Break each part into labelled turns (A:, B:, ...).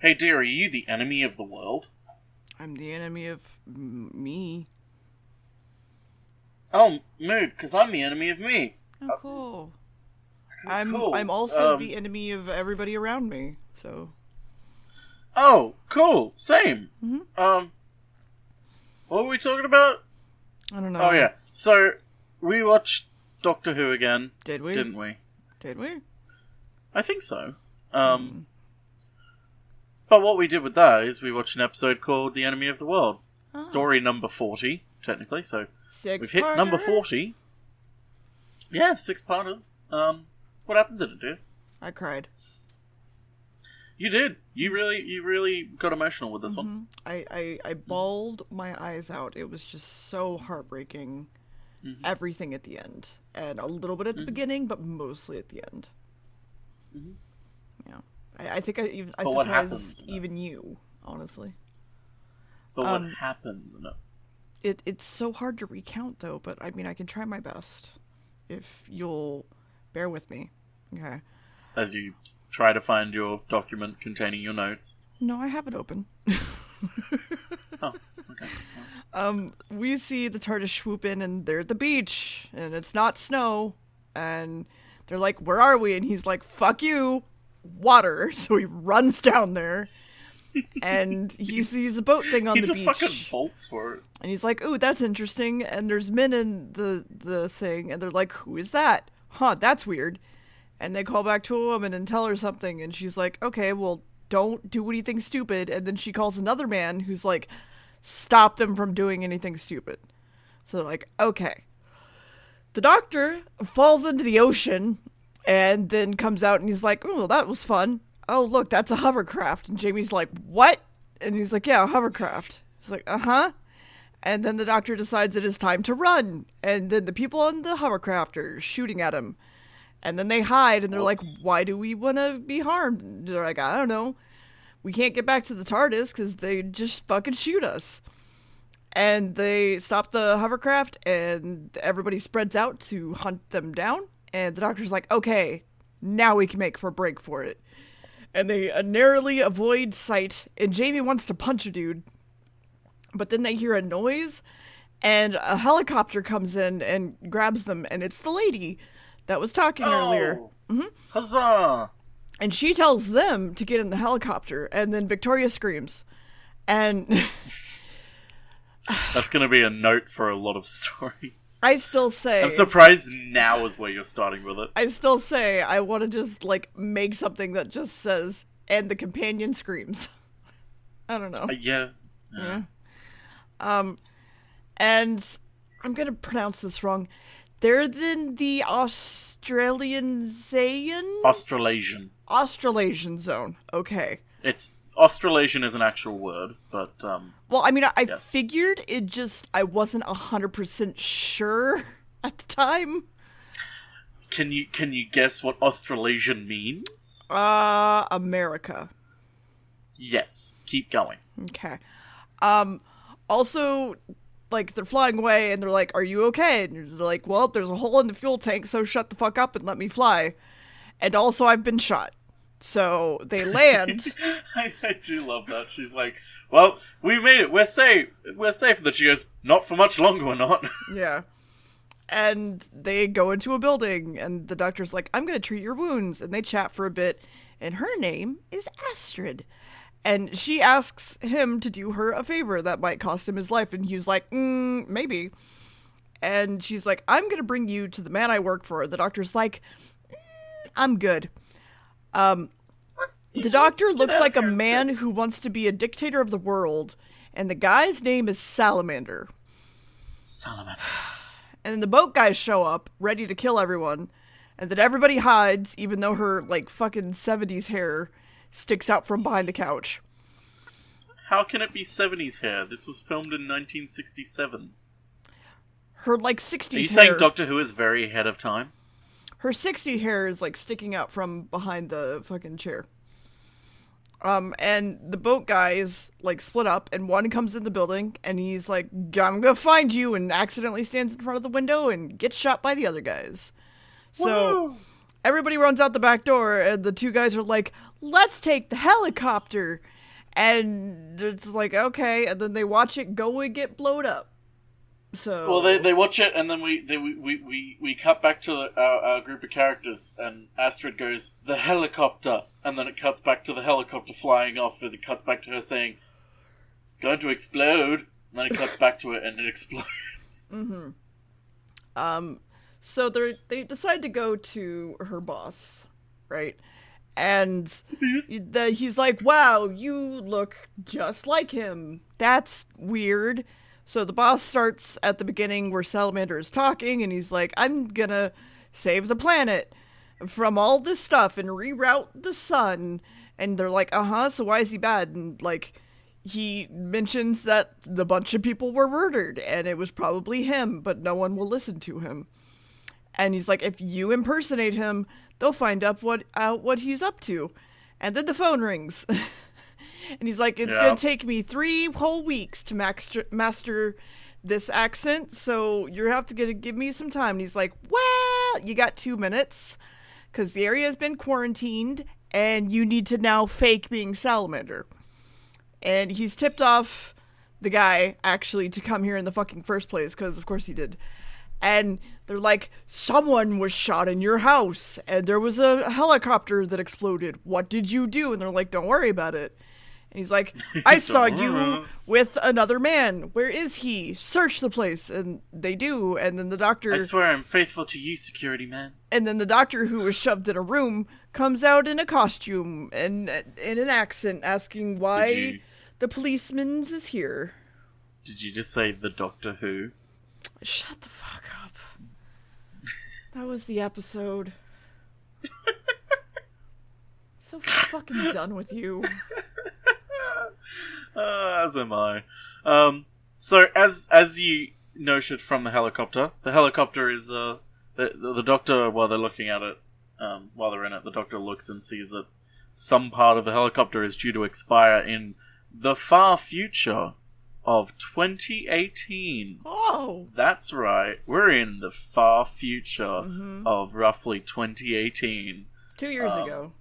A: Hey dear, are you the enemy of the world?
B: I'm the enemy of me.
A: Oh, mood, because I'm the enemy of me.
B: Oh, cool.
A: Cool.
B: I'm also the enemy of everybody around me. So.
A: Oh, cool. Same.
B: Mm-hmm.
A: What were we talking about?
B: I don't know.
A: Oh yeah. So we watched Doctor Who again.
B: Did we?
A: Didn't we?
B: Did we?
A: I think so. But what we did with that is we watched an episode called The Enemy of the World.
B: Oh.
A: Story number 40, technically, so we've hit
B: Six-parter?
A: number 40. Yeah, 6-parter. What happens in it, dude?
B: I cried.
A: You did. You really got emotional with this one.
B: I bawled my eyes out. It was just so heartbreaking.
A: Mm-hmm.
B: Everything at the end. And a little bit at the beginning, but mostly at the end.
A: Mm-hmm.
B: Yeah. I think I
A: But what happens
B: surprised
A: in it?
B: even you, honestly.
A: But what happens in it?
B: It's so hard to recount, though, but I mean, I can try my best. If you'll bear with me. Okay.
A: As you try to find your document containing your notes.
B: No, I have it open.
A: Oh, okay.
B: We see the TARDIS swoop in, and they're at the beach, and it's not snow, and they're like, "Where are we?" And he's like, "Fuck you, water." So he runs down there, and he sees a boat thing on the beach.
A: He just fucking bolts for it.
B: And he's like, "Ooh, that's interesting." And there's men in the thing, and they're like, "Who is that? Huh, that's weird." And they call back to a woman and tell her something, and she's like, "Okay, well, don't do anything stupid." And then she calls another man who's like, "Stop them from doing anything stupid." So they're like, "Okay." The Doctor falls into the ocean and then comes out and he's like, "Oh, that was fun. Oh, look, that's a hovercraft." And Jamie's like, "What?" And he's like, "Yeah, a hovercraft." He's like, "Uh-huh." And then the Doctor decides it is time to run. And then the people on the hovercraft are shooting at him. And then they hide, and they're like, "Why do we want to be harmed?" And they're like, "I don't know. We can't get back to the TARDIS because they just fucking shoot us." And they stop the hovercraft, and everybody spreads out to hunt them down. And the Doctor's like, "Okay, now we can make for a break for it." And they narrowly avoid sight, and Jamie wants to punch a dude. But then they hear a noise, and a helicopter comes in and grabs them, and it's the lady that was talking earlier. Mm-hmm.
A: Huzzah!
B: And she tells them to get in the helicopter, and then Victoria screams. And
A: that's going to be a note for a lot of stories.
B: I still say...
A: I'm surprised now is where you're starting with it.
B: I still say I want to just, like, make something that just says, "and the companion screams." I don't know.
A: Yeah.
B: And I'm going to pronounce this wrong. They're then the Australasian zone. Okay.
A: It's Australasian is an actual word, but
B: well, I mean, I
A: yes.
B: figured I wasn't 100% sure at the time.
A: Can you guess what Australasian means?
B: America.
A: Yes. Keep going.
B: Okay. Also, like, they're flying away, and they're like, "Are you okay?" And they're like, "Well, there's a hole in the fuel tank, so shut the fuck up and let me fly. And also, I've been shot." So they land.
A: I do love that. She's like, "Well, we made it. We're safe. We're safe." And then she goes, "Not for much longer, we're not."
B: Yeah. And they go into a building, and the Doctor's like, "I'm going to treat your wounds." And they chat for a bit, and her name is Astrid. And she asks him to do her a favor that might cost him his life. And he's like, maybe. And she's like, "I'm going to bring you to the man I work for." The Doctor's like, "I'm good." The Doctor looks like a man who wants to be a dictator of the world. And the guy's name is Salamander. And then the boat guys show up, ready to kill everyone. And then everybody hides, even though her, like, fucking 70s hair sticks out from behind the couch.
A: How can it be 70s hair? This was filmed in 1967.
B: Her, like, 60s hair...
A: Are you saying Doctor Who is very ahead of time?
B: Her 60s hair is, like, sticking out from behind the fucking chair. And the boat guys, like, split up, and one comes in the building, and he's like, "I'm gonna find you," and accidentally stands in front of the window and gets shot by the other guys. So...
A: Woo!
B: everybody runs out the back door, and the two guys are like, let's take the helicopter. And it's like, okay, and then they watch it go and get blowed up. So
A: well, they watch it, and then we cut back to our group of characters, and Astrid goes, "The helicopter," and then it cuts back to the helicopter flying off, and it cuts back to her saying, "It's going to explode," and then it cuts back to it, and it explodes.
B: So they decide to go to her boss, right? And he's like, "Wow, you look just like him. That's weird." So the boss starts at the beginning where Salamander is talking, and he's like, "I'm gonna save the planet from all this stuff and reroute the sun." And they're like, so why is he bad? And like, he mentions that the bunch of people were murdered, and it was probably him, but no one will listen to him. And he's like, if you impersonate him, they'll find out what he's up to. And then the phone rings. And he's like, it's going to take me 3 whole weeks to master this accent, so you have to give me some time. And he's like, well, you got 2 minutes, because the area has been quarantined, and you need to now fake being Salamander. And he's tipped off the guy, actually, to come here in the fucking first place, because of course he did. And they're like, someone was shot in your house, and there was a helicopter that exploded. What did you do? And they're like, don't worry about it. And he's like, I saw you with another man. Where is he? Search the place. And they do. And then the doctor...
A: I swear I'm faithful to you, security man.
B: And then the doctor, who was shoved in a room, comes out in a costume and in an accent asking why the policeman is here.
A: Did you just say the Doctor Who?
B: Shut the fuck up. That was the episode. So fucking done with you.
A: As am I. So as you noted from the helicopter is the doctor, while they're looking at it, while they're in it, the doctor looks and sees that some part of the helicopter is due to expire in the far future of 2018.
B: Oh,
A: that's right. We're in the far future of roughly 2018.
B: 2 years ago.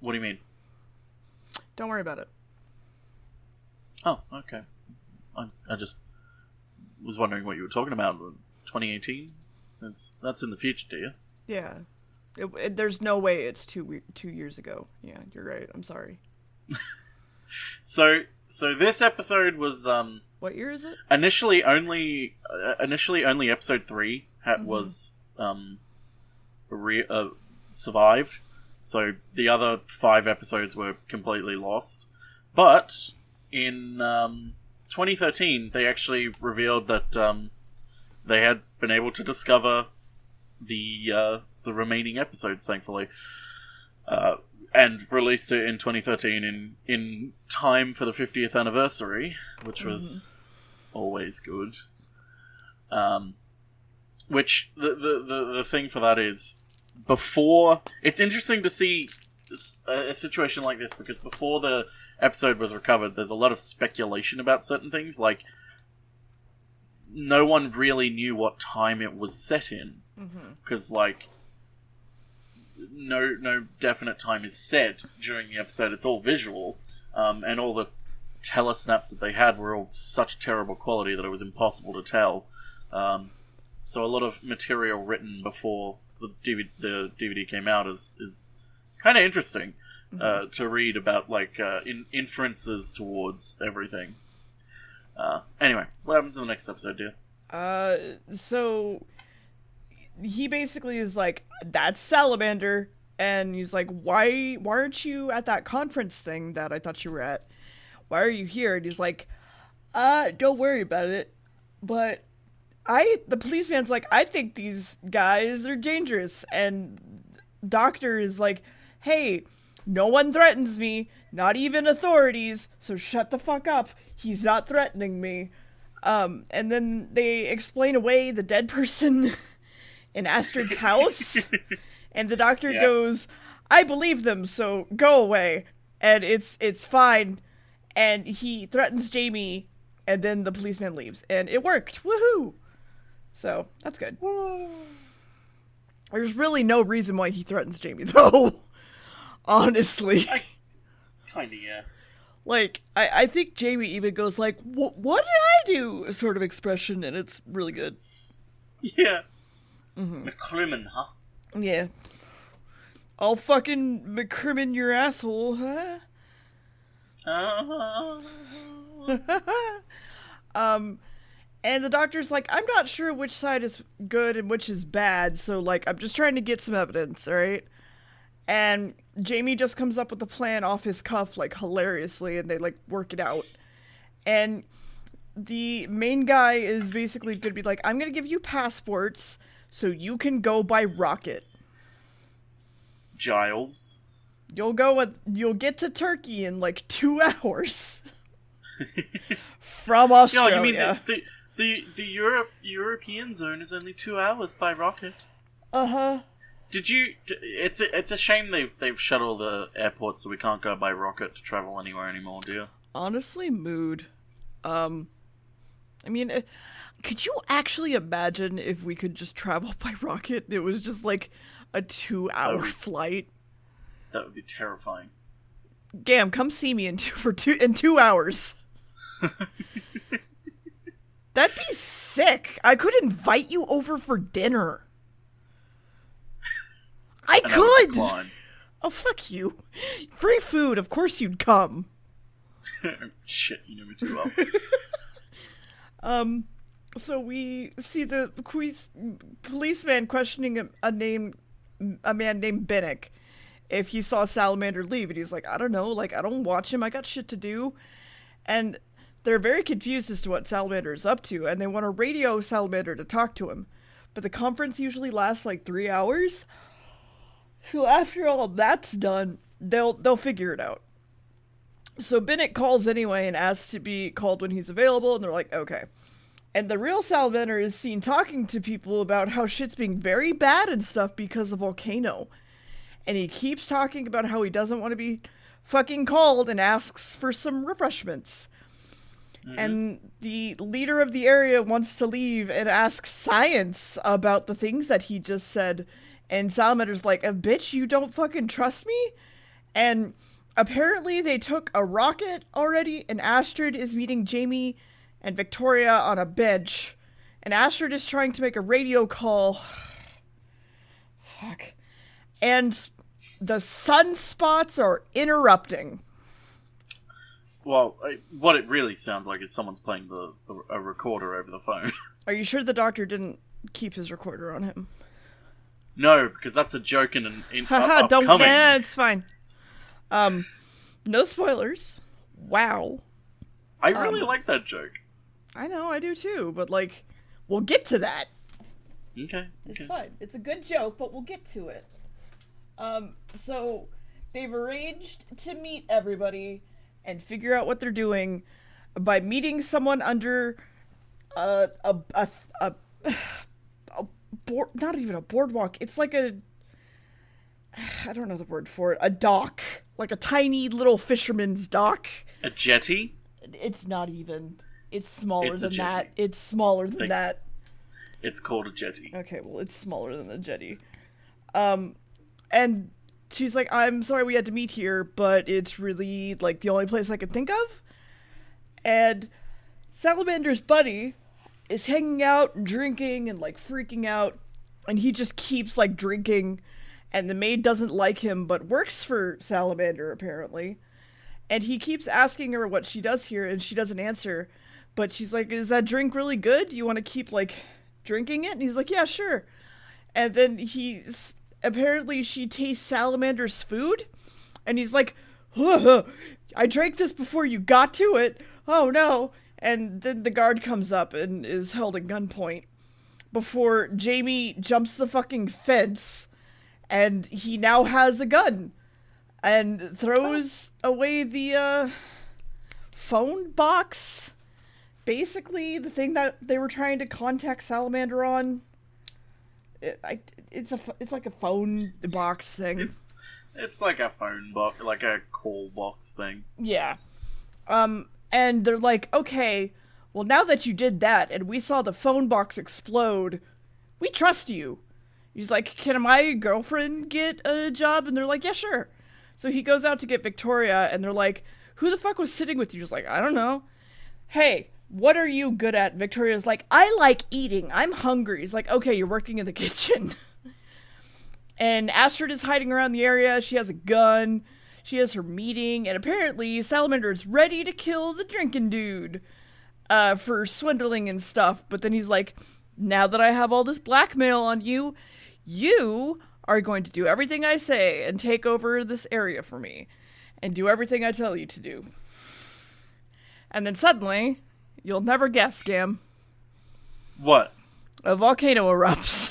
A: What do you mean?
B: Don't worry about it.
A: Oh, okay. I just was wondering what you were talking about. 2018? That's in the future, dear.
B: Yeah. There's no way it's 2 years ago. Yeah, you're right. I'm sorry.
A: So this episode was
B: what year is it?
A: Initially only episode 3 was survived. So the other 5 episodes were completely lost. But in 2013, they actually revealed that they had been able to discover the remaining episodes, thankfully, and released it in 2013 in time for the 50th anniversary, which was always good. Which the thing for that is, before, it's interesting to see a situation like this, because before the episode was recovered, there's a lot of speculation about certain things, like no one really knew what time it was set in, because like no definite time is said during the episode. It's all visual, and all the telesnaps that they had were all such terrible quality that it was impossible to tell. So a lot of material written before the DVD came out is kind of interesting to read about, like inferences towards everything. Anyway, what happens in the next episode, dear?
B: So he basically is like, that's Salamander, and he's like, why aren't you at that conference thing that I thought you were at? Why are you here? And he's like, don't worry about it, but the policeman's like, I think these guys are dangerous. And doctor is like, hey, no one threatens me, not even authorities, so shut the fuck up. He's not threatening me. And then they explain away the dead person in Astrid's house. And the doctor goes, I believe them, so go away. And it's fine. And he threatens Jamie, and then the policeman leaves. And it worked. Woohoo! So, that's good. There's really no reason why he threatens Jamie, though. Honestly.
A: Kinda, yeah.
B: Like, I think Jamie even goes like, what did I do? Sort of expression, and it's really good.
A: Yeah. McCrimmon, huh?
B: Yeah. I'll fucking McCrimmon your asshole, huh? And the doctor's like, I'm not sure which side is good and which is bad, so, like, I'm just trying to get some evidence, alright? And Jamie just comes up with the plan off his cuff, like, hilariously, and they, like, work it out. And the main guy is basically gonna be like, I'm gonna give you passports so you can go by rocket.
A: Giles.
B: You'll get to Turkey in, like, 2 hours. From Australia.
A: Yeah, you mean the European zone is only 2 hours by rocket.
B: Uh-huh.
A: Did you? It's a shame they've shut all the airports so we can't go by rocket to travel anywhere anymore, do you?
B: Honestly, mood. I mean, could you actually imagine if we could just travel by rocket? It was just like a 2-hour flight.
A: That would be terrifying.
B: Gamb, come see me in 2 hours. That'd be sick. I could invite you over for dinner. I could. Oh, fuck you. Free food. Of course you'd come.
A: Shit, you know me too
B: well. So we see the policeman questioning a man named Binnick if he saw Salamander leave, and he's like, I don't know, like, I don't watch him, I got shit to do. And they're very confused as to what Salamander is up to, and they want to radio Salamander to talk to him. But the conference usually lasts like 3 hours. So after all that's done, they'll figure it out. So Binnick calls anyway and asks to be called when he's available, and they're like, okay. And the real Salamander is seen talking to people about how shit's being very bad and stuff because of Volcano. And he keeps talking about how he doesn't want to be fucking called and asks for some refreshments. Mm-hmm. And the leader of the area wants to leave and ask Science about the things that he just said. And Salamander's like, bitch, you don't fucking trust me? And apparently they took a rocket already, and Astrid is meeting Jamie and Victoria on a bench. And Astrid is trying to make a radio call. Fuck. And the sunspots are interrupting.
A: Well, what it really sounds like is someone's playing a recorder over the phone.
B: Are you sure the doctor didn't keep his recorder on him?
A: No, because that's a joke in
B: Haha,
A: upcoming.
B: Don't. Yeah, it's fine. No spoilers. Wow.
A: I really like that joke.
B: I know, I do too, but like, we'll get to that.
A: Okay.
B: It's fine. It's a good joke, but we'll get to it. So they've arranged to meet everybody and figure out what they're doing by meeting someone under a not even a boardwalk. It's like I don't know the word for it. A dock, like a tiny little fisherman's dock.
A: A jetty?
B: It's not even. It's smaller than that. It's smaller than that.
A: It's called a jetty.
B: Okay, well, it's smaller than a jetty. And she's like, I'm sorry we had to meet here, but it's really, like, the only place I could think of. And Salamander's buddy is hanging out and drinking and, like, freaking out. And he just keeps, like, drinking. And the maid doesn't like him, but works for Salamander, apparently. And he keeps asking her what she does here, and she doesn't answer. But she's like, is that drink really good? Do you want to keep, like, drinking it? And he's like, yeah, sure. And then apparently she tastes Salamander's food. And he's like, I drank this before you got to it. Oh, no. And then the guard comes up and is held at gunpoint before Jamie jumps the fucking fence. And he now has a gun. And throws away the phone box. Basically, the thing that they were trying to contact Salamander on. It's like a phone box thing.
A: It's like a phone box, like a call box thing.
B: Yeah. And they're like, okay, well, now that you did that and we saw the phone box explode, we trust you. He's like, can my girlfriend get a job? And they're like, yeah, sure. So he goes out to get Victoria, and they're like, who the fuck was sitting with you? He's like, I don't know. Hey, what are you good at? Victoria's like, I like eating. I'm hungry. He's like, okay, you're working in the kitchen. And Astrid is hiding around the area. She has a gun. She has her meeting. And apparently, Salamander is ready to kill the drinking dude for swindling and stuff. But then he's like, now that I have all this blackmail on you, you are going to do everything I say and take over this area for me. And do everything I tell you to do. And then suddenly, you'll never guess, Gamb.
A: What?
B: A volcano erupts.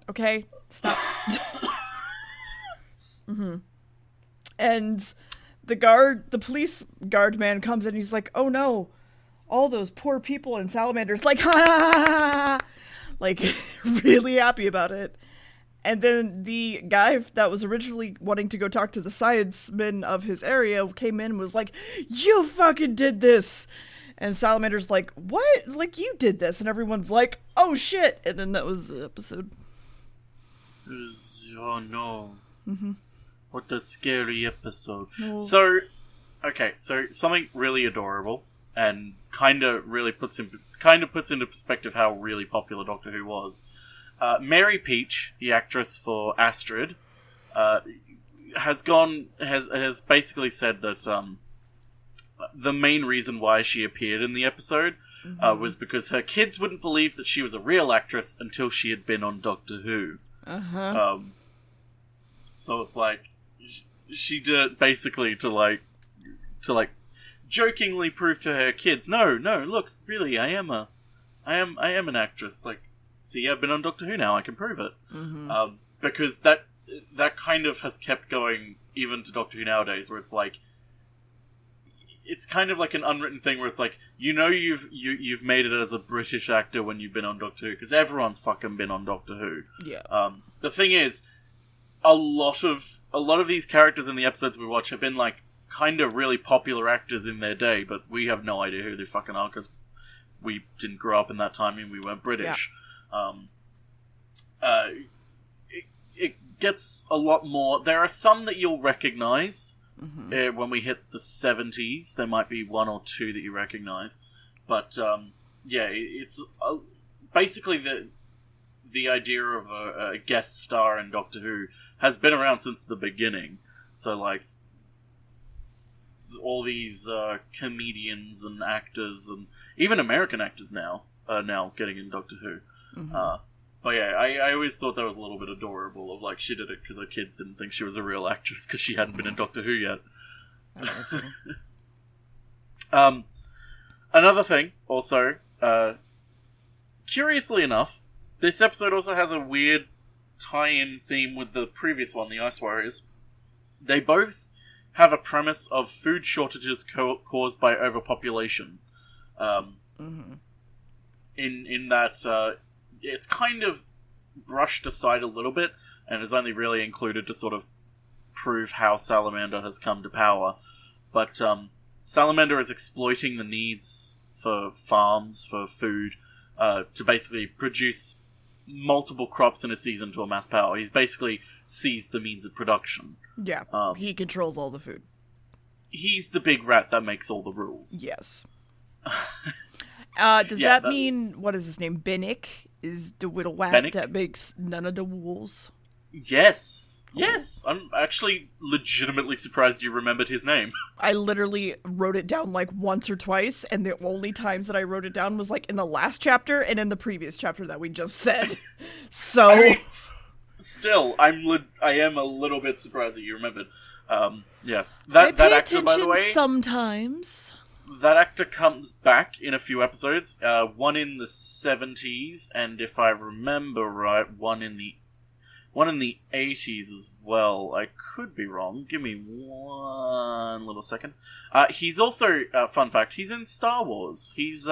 B: Okay. Stop. And the police guard man comes in and he's like, oh no, all those poor people in Salamander's like, ha ha ha ha, like really happy about it. And then the guy that was originally wanting to go talk to the sciencemen of his area came in and was like, you fucking did this. And Salamander's like, what? Like, you did this. And everyone's like, oh shit. And then that was the episode.
A: Oh no. What a scary episode.
B: Oh.
A: So something really adorable and kind of puts into perspective how really popular Doctor Who was. Mary Peach, the actress for Astrid, has basically said that the main reason why she appeared in the episode was because her kids wouldn't believe that she was a real actress until she had been on Doctor Who. So it's like she did it basically to jokingly prove to her kids, no, look, really, I am an actress. Like, see, I've been on Doctor Who now. I can prove it. Because that kind of has kept going even to Doctor Who nowadays, where it's like, it's kind of like an unwritten thing where it's like, you've made it as a British actor when you've been on Doctor Who, because everyone's fucking been on Doctor Who.
B: Yeah.
A: The thing is, a lot of these characters in the episodes we watch have been like kind of really popular actors in their day, but we have no idea who they fucking are because we didn't grow up in that time and we weren't British. Yeah. It gets a lot more. There are some that you'll recognize. When we hit the 70s, there might be one or two that you recognize, but it's basically the idea of a guest star in Doctor Who has been around since the beginning. So like all these comedians and actors and even American actors now are now getting in Doctor Who. But yeah, I always thought that was a little bit adorable of like, she did it because her kids didn't think she was a real actress because she hadn't been in Doctor Who yet. Another thing, also, curiously enough, this episode also has a weird tie-in theme with the previous one, the Ice Warriors. They both have a premise of food shortages caused by overpopulation. In that... it's kind of brushed aside a little bit and is only really included to sort of prove how Salamander has come to power. But Salamander is exploiting the needs for farms, for food, to basically produce multiple crops in a season to amass power. He's basically seized the means of production.
B: Yeah, he controls all the food.
A: He's the big rat that makes all the rules.
B: Yes. Does that mean, what is his name, Bennick is the little rat that makes none of the rules?
A: Yes. Yes. I'm actually legitimately surprised you remembered his name.
B: I literally wrote it down like once or twice, and the only times that I wrote it down was like in the last chapter and in the previous chapter that we just said. So...
A: I mean, still, I am a little bit surprised that you remembered. Yeah. That actor, by the way...
B: sometimes...
A: That actor comes back in a few episodes. One in the 70s, and if I remember right, one in the 80s as well. I could be wrong. Give me one little second. He's also, fun fact, he's in Star Wars. He's,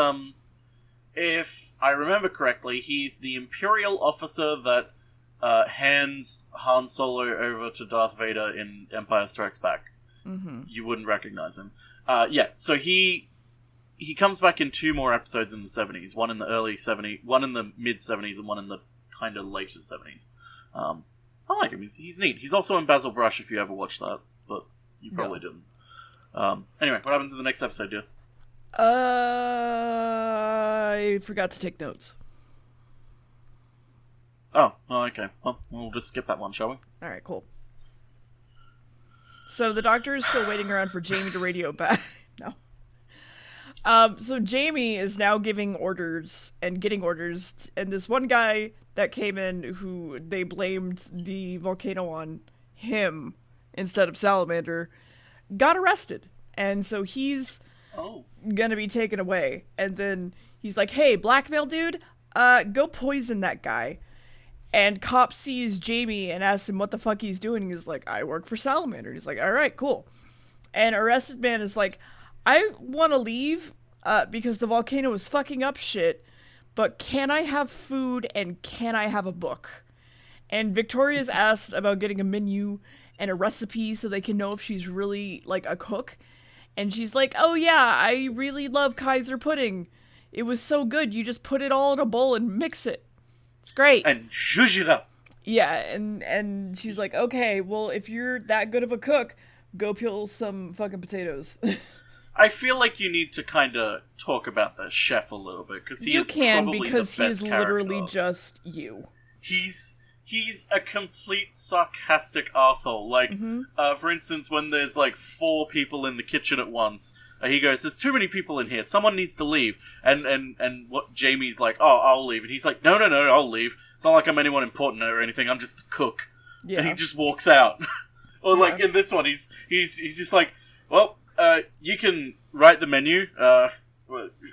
A: if I remember correctly, he's the Imperial officer that hands Han Solo over to Darth Vader in Empire Strikes Back. You wouldn't recognize him. Yeah, so he he comes back in 2 more episodes in the 70s. One in the early 70s, one in the mid 70s, and one in the kind of later 70s. I like him. He's neat. He's also in Basil Brush, if you ever watched that, but you probably didn't. Anyway, what happens in the next episode, dear?
B: I forgot to take notes.
A: Oh, okay. Well, we'll just skip that one, shall we?
B: Alright, cool. So the doctor is still waiting around for Jamie to radio back. No. So Jamie is now giving orders and getting orders, and this one guy that came in who they blamed the volcano on him instead of Salamander got arrested. And so he's gonna be taken away. And then he's like, hey, blackmail dude, go poison that guy. And Cop sees Jamie and asks him what the fuck he's doing. He's like, I work for Salamander. He's like, all right, cool. And Arrested Man is like, I want to leave because the volcano is fucking up shit, but can I have food and can I have a book? And Victoria's asked about getting a menu and a recipe so they can know if she's really, like, a cook. And she's like, oh yeah, I really love Kaiser pudding. It was so good. You just put it all in a bowl and mix it. It's great.
A: And zhuzh it up.
B: Yeah, and she's like, okay, well, if you're that good of a cook, go peel some fucking potatoes.
A: I feel like you need to kind of talk about the chef a little bit, because he is probably
B: because
A: the best
B: he's
A: character.
B: literally just you.
A: He's a complete sarcastic asshole. Like, for instance, when there's like 4 people in the kitchen at once, he goes, there's too many people in here. Someone needs to leave. And what Jamie's like, oh, I'll leave. And he's like, no, I'll leave. It's not like I'm anyone important or anything. I'm just the cook. Yeah. And he just walks out. Or like in this one, he's just like, well, you can write the menu.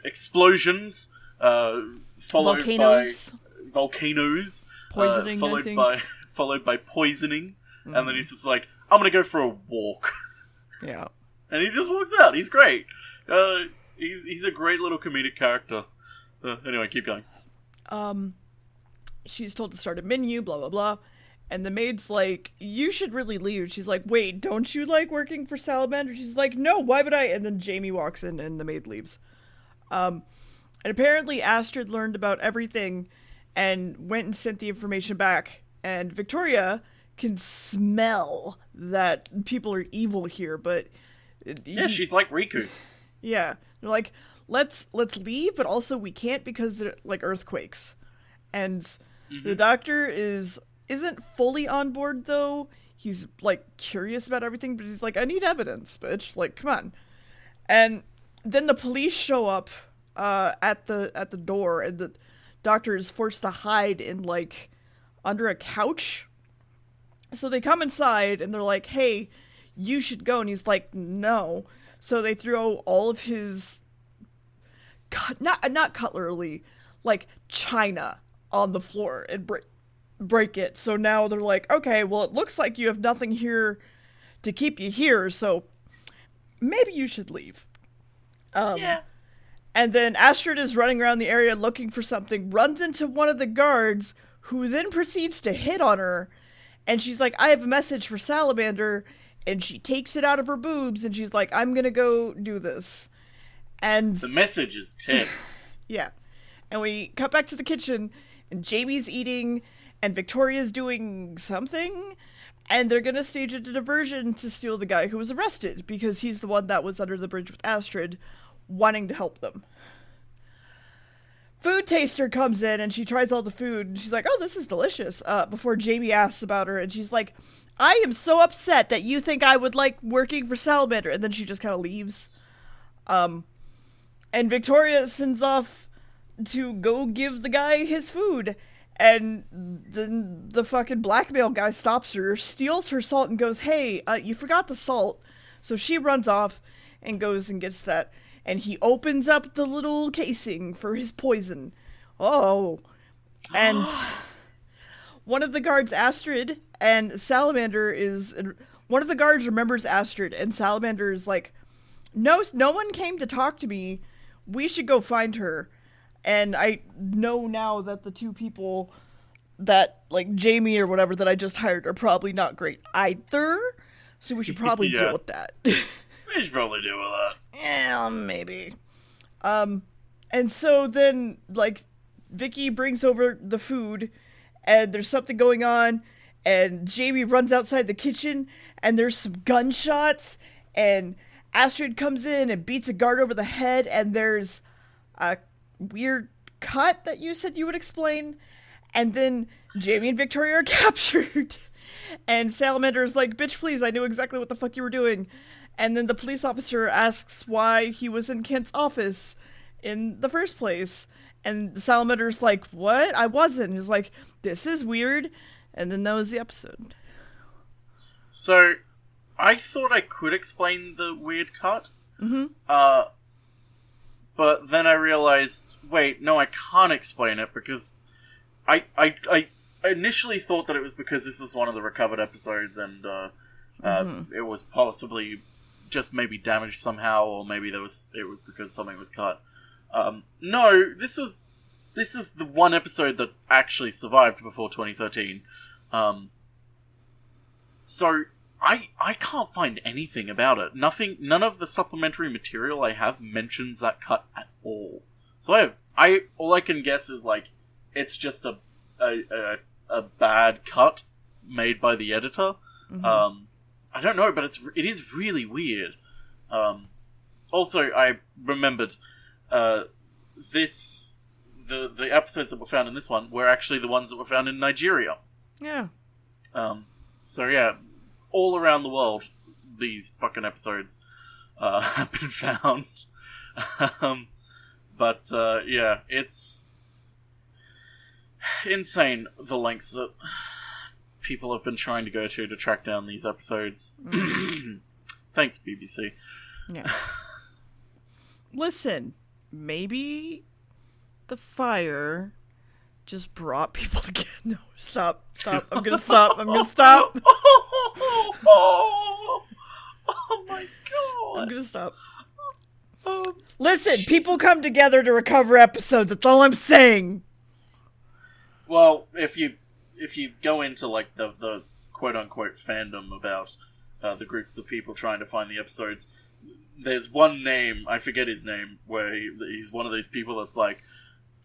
A: Explosions, followed
B: volcanoes.
A: by volcanoes.
B: Poisoning,
A: followed by poisoning. And then he's just like, I'm gonna go for a walk.
B: Yeah.
A: And he just walks out. He's great. He's a great little comedic character. Anyway, keep going.
B: She's told to start a menu, blah, blah, blah. And the maid's like, you should really leave. She's like, wait, don't you like working for Salamander? She's like, no, why would I? And then Jamie walks in and the maid leaves. And apparently Astrid learned about everything and went and sent the information back. And Victoria can smell that people are evil here, but...
A: Yeah, she's like Riku.
B: Yeah. They're like, let's leave, but also we can't because they're like earthquakes. And the doctor isn't fully on board though. He's like curious about everything, but he's like, I need evidence, bitch. Like, come on. And then the police show up at the door, and the doctor is forced to hide in like under a couch. So they come inside and they're like, hey, you should go. And he's like, no. So they throw all of his not cutlery, like china on the floor and break it. So now they're like, okay, well, it looks like you have nothing here to keep you here, so maybe you should leave. Yeah. And then Astrid is running around the area looking for something, runs into one of the guards, who then proceeds to hit on her. And she's like, I have a message for Salamander. And she takes it out of her boobs, and she's like, I'm gonna go do this. And
A: the message is tits.
B: Yeah. And we cut back to the kitchen, and Jamie's eating, and Victoria's doing something, and they're gonna stage a diversion to steal the guy who was arrested, because he's the one that was under the bridge with Astrid, wanting to help them. Food taster comes in, and she tries all the food, and she's like, oh, this is delicious, before Jamie asks about her, and she's like, I am so upset that you think I would like working for Salamander. And then she just kind of leaves. And Victoria sends off to go give the guy his food. And then the fucking blackmail guy stops her, steals her salt, and goes, hey, you forgot the salt. So she runs off and goes and gets that. And he opens up the little casing for his poison. Oh. And... one of the guards, Astrid, and Salamander is... One of the guards remembers Astrid, and Salamander is like, no one came to talk to me. We should go find her. And I know now that the 2 people that, like, Jamie or whatever that I just hired are probably not great either. So we should probably deal with that.
A: We should probably deal with that.
B: Yeah, maybe. And so then, like, Vicky brings over the food, and there's something going on, and Jamie runs outside the kitchen, and there's some gunshots, and Astrid comes in and beats a guard over the head, and there's a weird cut that you said you would explain, and then Jamie and Victoria are captured, and Salamander's like, bitch, please, I knew exactly what the fuck you were doing. And then the police officer asks why he was in Kent's office in the first place. And the Salamander's like, what? I wasn't. He's like, this is weird. And then that was the episode.
A: So, I thought I could explain the weird cut.
B: Mm-hmm.
A: But then I realized, wait, no, I can't explain it because I initially thought that it was because this was one of the recovered episodes and it was possibly just maybe damaged somehow, or maybe it was because something was cut. No, this is the one episode that actually survived before 2013. So I can't find anything about it. None of the supplementary material I have mentions that cut at all. So all I can guess is like it's just a bad cut made by the editor. Mm-hmm. I don't know, but it is really weird. Also, I remembered the episodes that were found in this one were actually the ones that were found in Nigeria.
B: Yeah.
A: So yeah, all around the world, these fucking episodes have been found. But yeah, it's insane the lengths that people have been trying to go to track down these episodes. Thanks, BBC.
B: Yeah. Listen, maybe the fire just brought people together. No, stop. I'm gonna stop.
A: Oh my god.
B: I'm gonna stop. Listen, Jesus. People come together to recover episodes. That's all I'm saying.
A: Well, if you go into like the quote unquote fandom about the groups of people trying to find the episodes, there's one name, I forget his name, where he's one of these people that's like,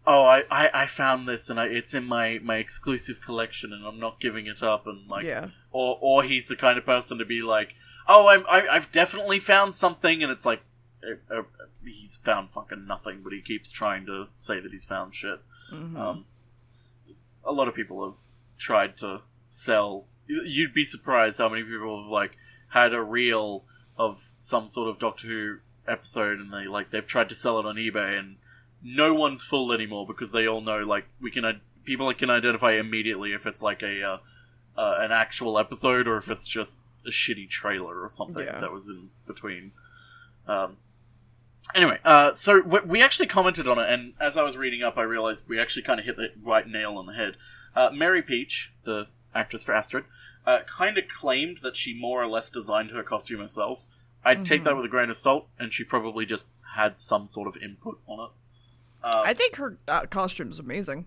A: oh, I found this and it's in my exclusive collection and I'm not giving it up, and like, yeah. Or he's the kind of person to be like, oh, I've definitely found something, and it's like, he's found fucking nothing, but he keeps trying to say that he's found shit. Mm-hmm. A lot of people have tried to sell. You'd be surprised how many people have like had a reel of some sort of Doctor Who episode, and they've tried to sell it on eBay, and no one's fooled anymore because they all know like people can identify immediately if it's like an actual episode or if it's just a shitty trailer or something that was in between. Anyway, so we actually commented on it, and as I was reading up, I realized we actually kind of hit the right nail on the head. Mary Peach, the actress for Astrid, kind of claimed that she more or less designed her costume herself. I'd take that with a grain of salt, and she probably just had some sort of input on it.
B: I think her costume is amazing.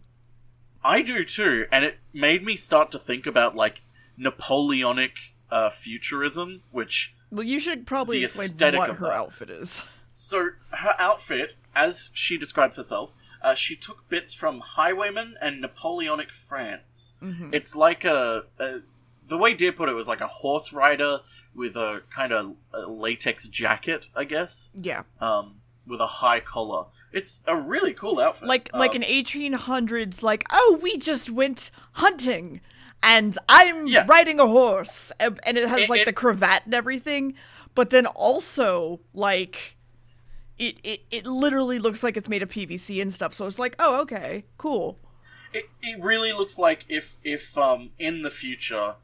A: I do too, and it made me start to think about like Napoleonic futurism, which... Well,
B: you should probably explain what her outfit is.
A: So, her outfit, as she describes herself, she took bits from Highwaymen and Napoleonic France. Mm-hmm. It's like the way Deer put it was like a horse rider with a kind of latex jacket, I guess.
B: Yeah.
A: With a high collar. It's a really cool outfit.
B: Like an 1800s, like, oh, we just went hunting, and I'm riding a horse, and it has the cravat and everything, but then also, like... It literally looks like it's made of PVC and stuff, so it's like, oh, okay, cool.
A: It really looks like if in the future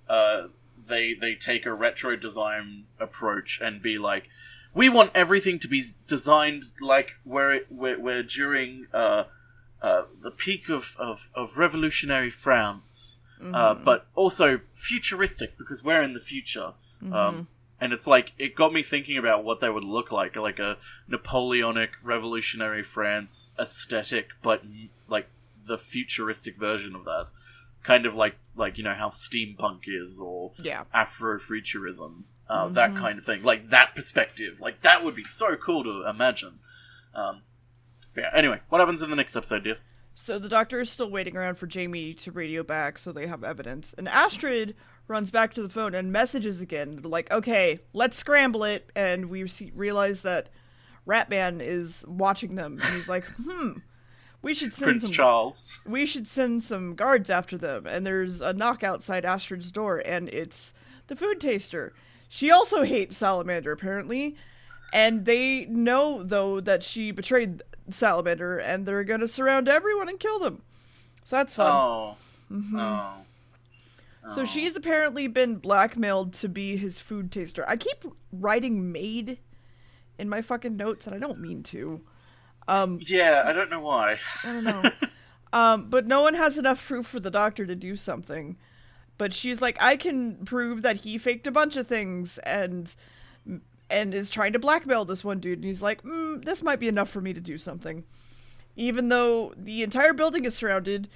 A: they take a retro design approach and be like, we want everything to be designed like we're during the peak of revolutionary France, but also futuristic because we're in the future. Mm-hmm. And it's like, it got me thinking about what they would look like a Napoleonic revolutionary France aesthetic, but like the futuristic version of that. Kind of like you know how steampunk is, or Afrofuturism, that kind of thing. Like that perspective. Like that would be so cool to imagine. Yeah, anyway, what happens in the next episode, dear?
B: So the doctor is still waiting around for Jamie to radio back so they have evidence. And Astrid runs back to the phone and messages again. They're like, okay, let's scramble it. And we realize that Ratman is watching them. And he's like, we should send We should send some guards after them. And there's a knock outside Astrid's door, and it's the food taster. She also hates Salamander, apparently. And they know, though, that she betrayed Salamander, and they're going to surround everyone and kill them. So that's fun.
A: Oh.
B: Mm-hmm.
A: Oh.
B: So she's apparently been blackmailed to be his food taster. I keep writing maid in my fucking notes, and I don't mean to.
A: Yeah, I don't know why.
B: I don't know. But no one has enough proof for the doctor to do something. But she's like, I can prove that he faked a bunch of things, and is trying to blackmail this one dude. And he's like, this might be enough for me to do something. Even though the entire building is surrounded,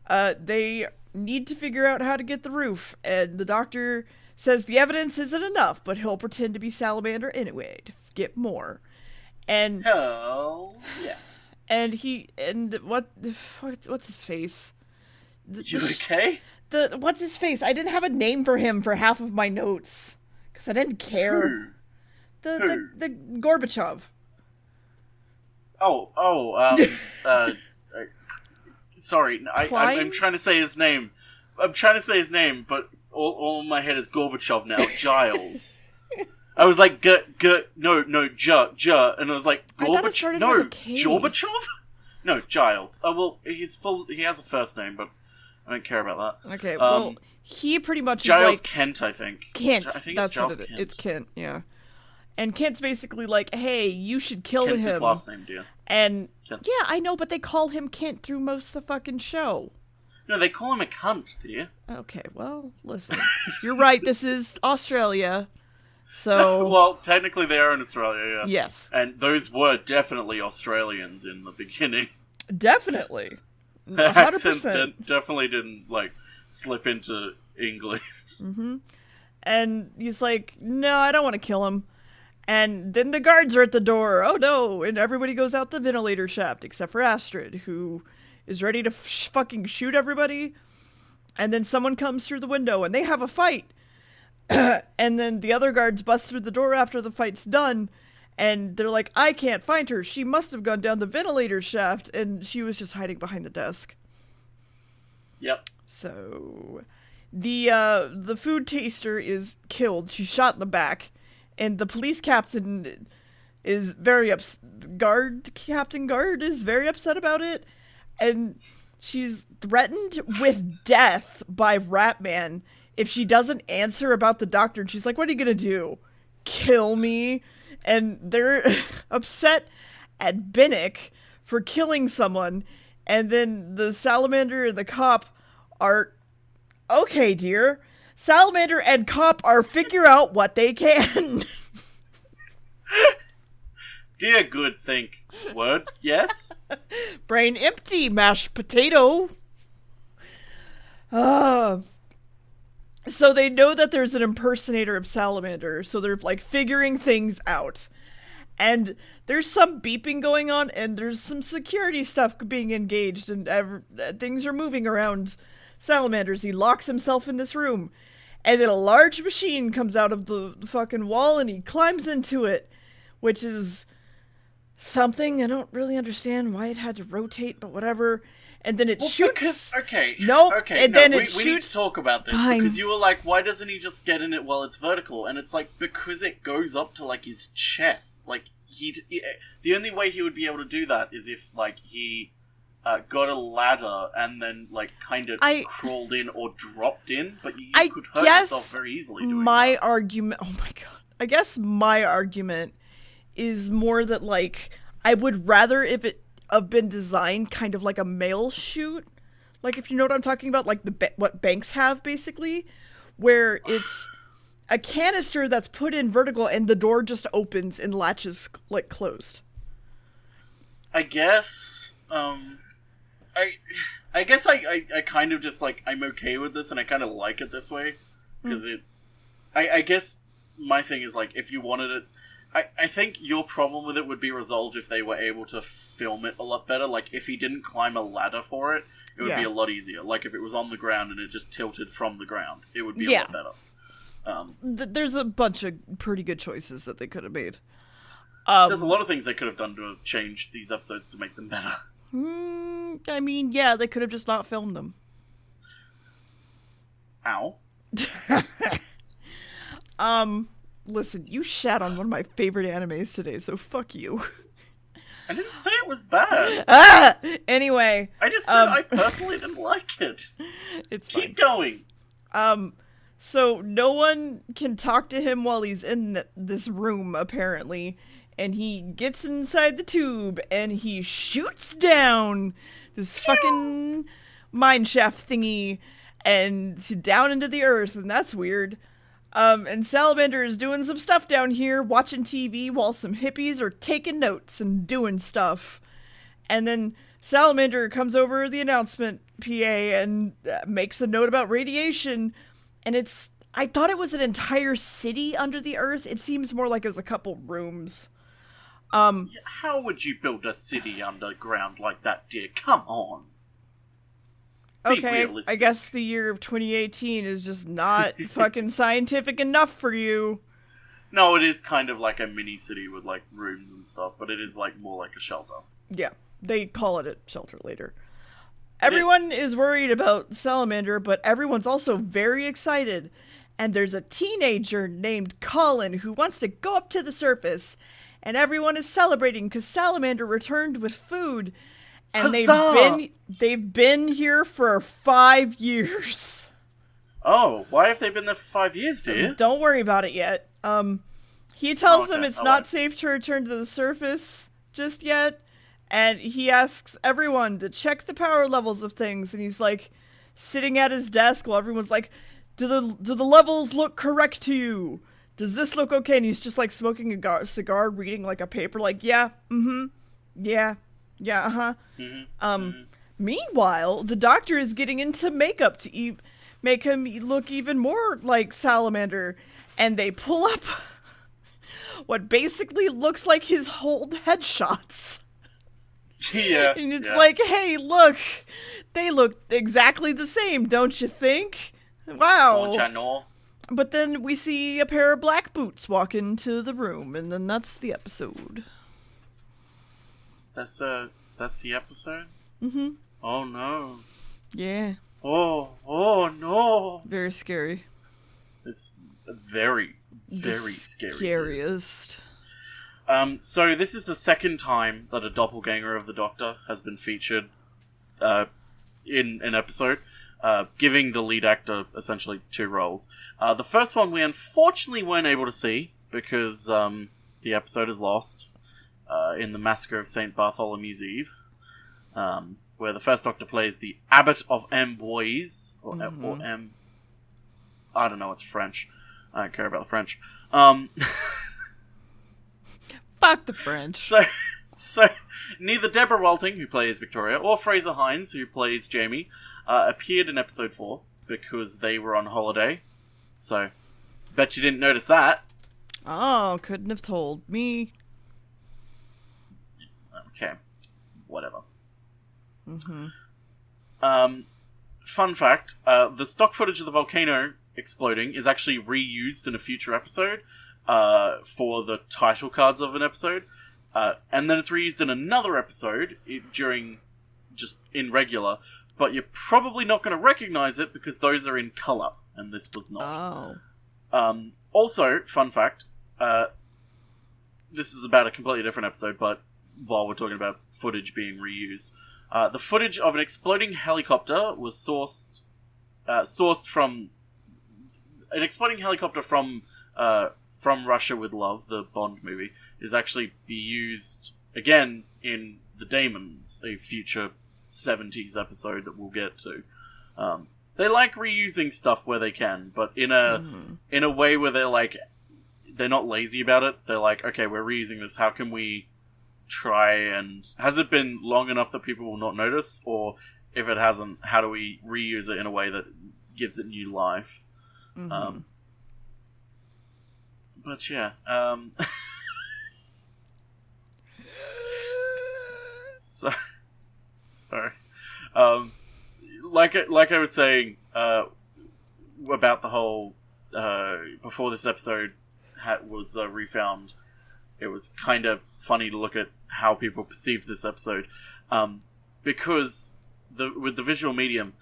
B: they need to figure out how to get the roof. And the doctor says the evidence isn't enough, but he'll pretend to be Salamander anyway to get more. And
A: hell yeah.
B: And what's his face?
A: You okay?
B: What's his face? I didn't have a name for him for half of my notes because I didn't care.
A: Who?
B: The Gorbachev.
A: Sorry, I'm trying to say his name. But all in my head is Gorbachev now. Giles. I was like, ja, and I was like, Gorbachev? No, Gorbachev? No, Giles. Oh, well, he has a first name, but I don't care about that.
B: Okay, well, he pretty much
A: Giles
B: is like...
A: Kent, I think.
B: Kent,
A: I think
B: that's
A: it's Giles
B: what
A: Kent.
B: It's Kent, yeah. And Kent's basically like, hey, you should kill
A: Kent's
B: him.
A: his last name, dear.
B: And,
A: Kent.
B: yeah, I know, but they call him Kent through most of the fucking show.
A: No, they call him a cunt, dear.
B: Okay, well, listen. You're right, this is Australia, so...
A: Well, technically they are in Australia, yeah.
B: Yes.
A: And those were definitely Australians in the beginning.
B: Definitely. 100%.
A: The accents definitely didn't, slip into English.
B: Mm-hmm. And he's like, no, I don't want to kill him. And then the guards are at the door. Oh, no. And everybody goes out the ventilator shaft, except for Astrid, who is ready to fucking shoot everybody. And then someone comes through the window, and they have a fight. And then the other guards bust through the door after the fight's done. And they're like, I can't find her. She must have gone down the ventilator shaft. And she was just hiding behind the desk.
A: Yep.
B: So the food taster is killed. She's shot in the back. And the police captain is very upset. Captain Guard is very upset about it. And she's threatened with death by Ratman if she doesn't answer about the doctor. And she's like, what are you going to do? Kill me? And they're upset at Binnick for killing someone. And then the Salamander and the cop are, okay, dear. Salamander and cop are figure out what they can.
A: Dear good think. Word? Yes?
B: Brain empty, mashed potato. So they know that there's an impersonator of Salamander, so they're figuring things out. And there's some beeping going on, and there's some security stuff being engaged, and things are moving around Salamander's. He locks himself in this room, and then a large machine comes out of the fucking wall, and he climbs into it, which is something. I don't really understand why it had to rotate, but whatever. And then it shoots.
A: Then it shoots. We need to talk about this because you were like, why doesn't he just get in it while it's vertical? And it's because it goes up to his chest. The only way he would be able to do that is if he got a ladder and then kind of crawled in or dropped in. But you could hurt yourself very easily doing that. Argument. Oh my god!
B: I guess my argument is more that I would rather if it have been designed kind of like a mail chute, if you know what I'm talking about, what banks have basically, where it's a canister that's put in vertical and the door just opens and latches closed.
A: I guess. I guess I kind of just I'm okay with this and I kind of like it this way because I guess my thing is if you wanted it. I think your problem with it would be resolved if they were able to film it a lot better. Like, if he didn't climb a ladder for it, it would be a lot easier. Like, if it was on the ground and it just tilted from the ground, it would be a lot better.
B: There's a bunch of pretty good choices that they could have made.
A: There's a lot of things they could have done to change these episodes to make them better.
B: I mean, yeah, they could have just not filmed them.
A: Ow.
B: Listen, you shat on one of my favorite animes today, so fuck you.
A: I didn't say it was bad.
B: Anyway.
A: I just said I personally didn't like it.
B: It's
A: Keep
B: fine.
A: going.
B: So no one can talk to him while he's in this room, apparently. And he gets inside the tube, and he shoots down this fucking mineshaft thingy, and down into the earth, and that's weird. And Salamander is doing some stuff down here, watching TV, while some hippies are taking notes and doing stuff. And then Salamander comes over the announcement PA and makes a note about radiation, and I thought it was an entire city under the earth. It seems more like it was a couple rooms.
A: How would you build a city underground like that, dear? Come on.
B: Okay, I guess the year of 2018 is just not fucking scientific enough for you.
A: No, it is kind of like a mini city with, like, rooms and stuff, but it is, like, more like a shelter.
B: Yeah, they call it a shelter later. Everyone is worried about Salamander, but everyone's also very excited. And there's a teenager named Colin who wants to go up to the surface. And everyone is celebrating because Salamander returned with food. And they've been here for 5 years.
A: Oh, why have they been there for 5 years, dear?
B: Don't worry about it yet. He tells them it's not safe to return to the surface just yet. And he asks everyone to check the power levels of things. And he's like sitting at his desk while everyone's like, do the levels look correct to you? Does this look okay? And he's just like smoking a cigar, reading like a paper, like, yeah, yeah, uh-huh. Meanwhile, the doctor is getting into makeup to make him look even more like Salamander. And they pull up what basically looks like his old headshots.
A: Yeah.
B: And it's like, hey, look, they look exactly the same, don't you think? Wow.
A: Don't you know?
B: But then we see a pair of black boots walk into the room, and then that's the episode.
A: That's the episode?
B: Mm-hmm.
A: Oh, no.
B: Yeah.
A: Oh, no.
B: Very scary.
A: It's very, very scary.
B: Scariest.
A: So this is the second time that a doppelganger of the Doctor has been featured in an episode, giving the lead actor essentially 2 roles. The first one we unfortunately weren't able to see because the episode is lost in the Massacre of St. Bartholomew's Eve, where the first Doctor plays the Abbot of Amboise, or M. I don't know, it's French. I don't care about the French.
B: Fuck the French.
A: So neither Deborah Walting, who plays Victoria, or Fraser Hines, who plays Jamie, appeared in episode 4 because they were on holiday. So, bet you didn't notice that.
B: Oh, couldn't have told me.
A: Okay, whatever.
B: Mm-hmm.
A: Fun fact, the stock footage of the volcano exploding is actually reused in a future episode for the title cards of an episode. And then it's reused in another episode in regular, but you're probably not going to recognize it because those are in color, and this was not.
B: Oh.
A: Also, fun fact, this is about a completely different episode, but while we're talking about footage being reused, the footage of an exploding helicopter was sourced from an exploding helicopter from Russia with Love, the Bond movie, is actually be used again in The Daemons, a future 70s episode that we'll get to. They like reusing stuff where they can, but in a way where they're not lazy about it. They're like, okay, we're reusing this. How can we try and... Has it been long enough that people will not notice? Or if it hasn't, how do we reuse it in a way that gives it new life?
B: Mm-hmm.
A: But yeah, So, sorry. Like I was saying about the whole before this episode was refound, it was kind of funny to look at how people perceived this episode, because with the visual medium,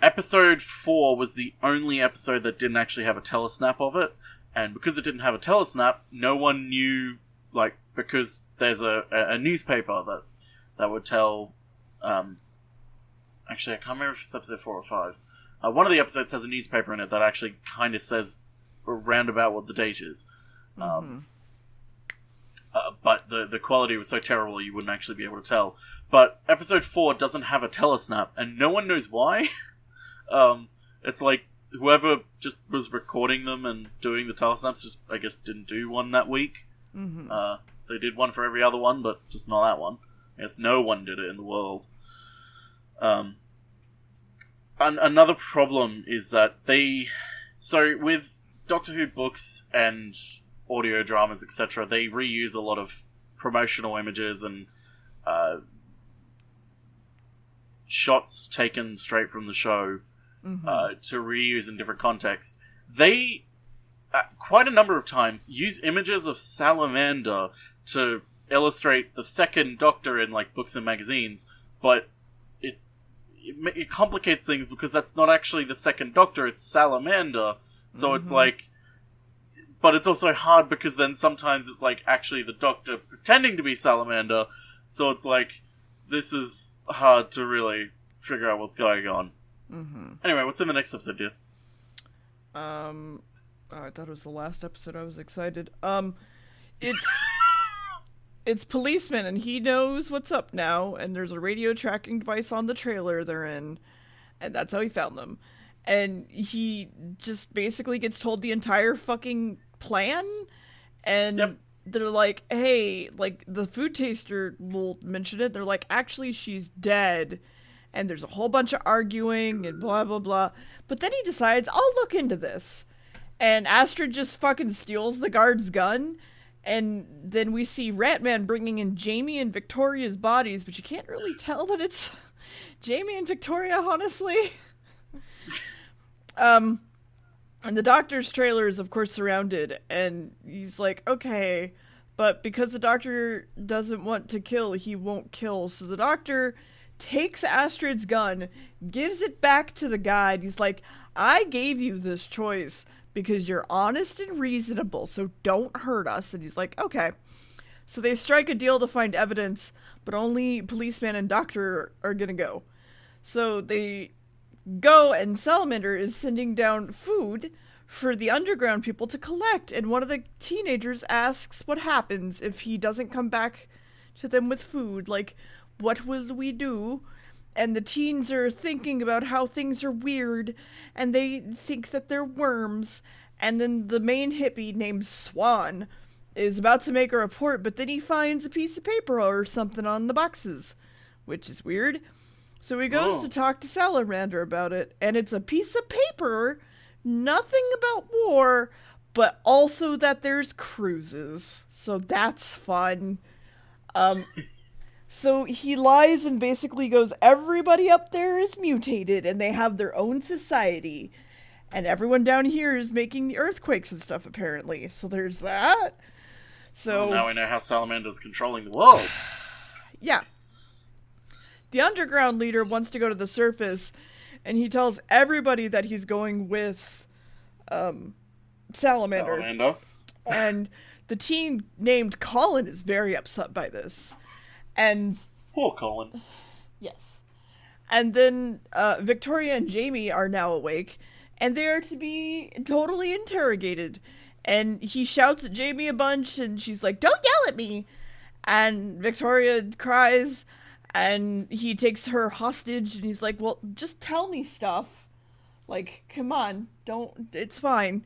A: episode 4 was the only episode that didn't actually have a telesnap of it, and because it didn't have a telesnap, no one knew, like, because there's a newspaper that would tell. Actually, I can't remember if it's episode 4 or 5. One of the episodes has a newspaper in it that actually kind of says around about what the date is. But the quality was so terrible you wouldn't actually be able to tell. But episode 4 doesn't have a telesnap, and no one knows why. It's like whoever just was recording them and doing the telesnaps just, I guess, didn't do one that week. They did one for every other one, but just not that one. I guess no one did it in the world. Another problem is that so with Doctor Who books and audio dramas, etc., they reuse a lot of promotional images and shots taken straight from the show to reuse in different contexts. They, quite a number of times, use images of Salamander to illustrate the second Doctor in, like, books and magazines, but it complicates things because that's not actually the second Doctor, it's Salamander. So it's like... But it's also hard because then sometimes it's like actually the Doctor pretending to be Salamander. So it's like, this is hard to really figure out what's going on. Anyway, what's in the next episode, dear?
B: I thought it was the last episode. I was excited. It's policeman, and he knows what's up now, and there's a radio tracking device on the trailer they're in, and that's how he found them. And he just basically gets told the entire fucking plan, and they're like, hey, like, the food taster will mention it, they're like, actually, she's dead, and there's a whole bunch of arguing, and blah, blah, blah, but then he decides, I'll look into this, and Astrid just fucking steals the guard's gun. And then we see Ratman bringing in Jamie and Victoria's bodies, but you can't really tell that it's Jamie and Victoria, honestly. And the Doctor's trailer is, of course, surrounded, and he's like, okay, but because the Doctor doesn't want to kill, he won't kill. So the Doctor takes Astrid's gun, gives it back to the guy, and he's like, I gave you this choice because you're honest and reasonable, so don't hurt us. And he's like, okay. So they strike a deal to find evidence, but only policeman and Doctor are gonna go. So they go, and Salamander is sending down food for the underground people to collect, and one of the teenagers asks what happens if he doesn't come back to them with food. Like, what will we do? And the teens are thinking about how things are weird, and they think that they're worms. And then the main hippie, named Swan, is about to make a report, but then he finds a piece of paper or something on the boxes, which is weird. So he goes to talk to Salamander about it, and it's a piece of paper, nothing about war, but also that there's cruises. So that's fun. So he lies and basically goes, everybody up there is mutated and they have their own society. And everyone down here is making the earthquakes and stuff, apparently. So there's that. So
A: now we know how Salamander's controlling the world.
B: Yeah. The underground leader wants to go to the surface, and he tells everybody that he's going with Salamander. And the teen named Colin is very upset by this. And
A: poor Colin.
B: Yes. And then Victoria and Jamie are now awake, and they are to be totally interrogated. And he shouts at Jamie a bunch, and she's like, don't yell at me! And Victoria cries, and he takes her hostage, and he's like, well, just tell me stuff. Like, come on, it's fine.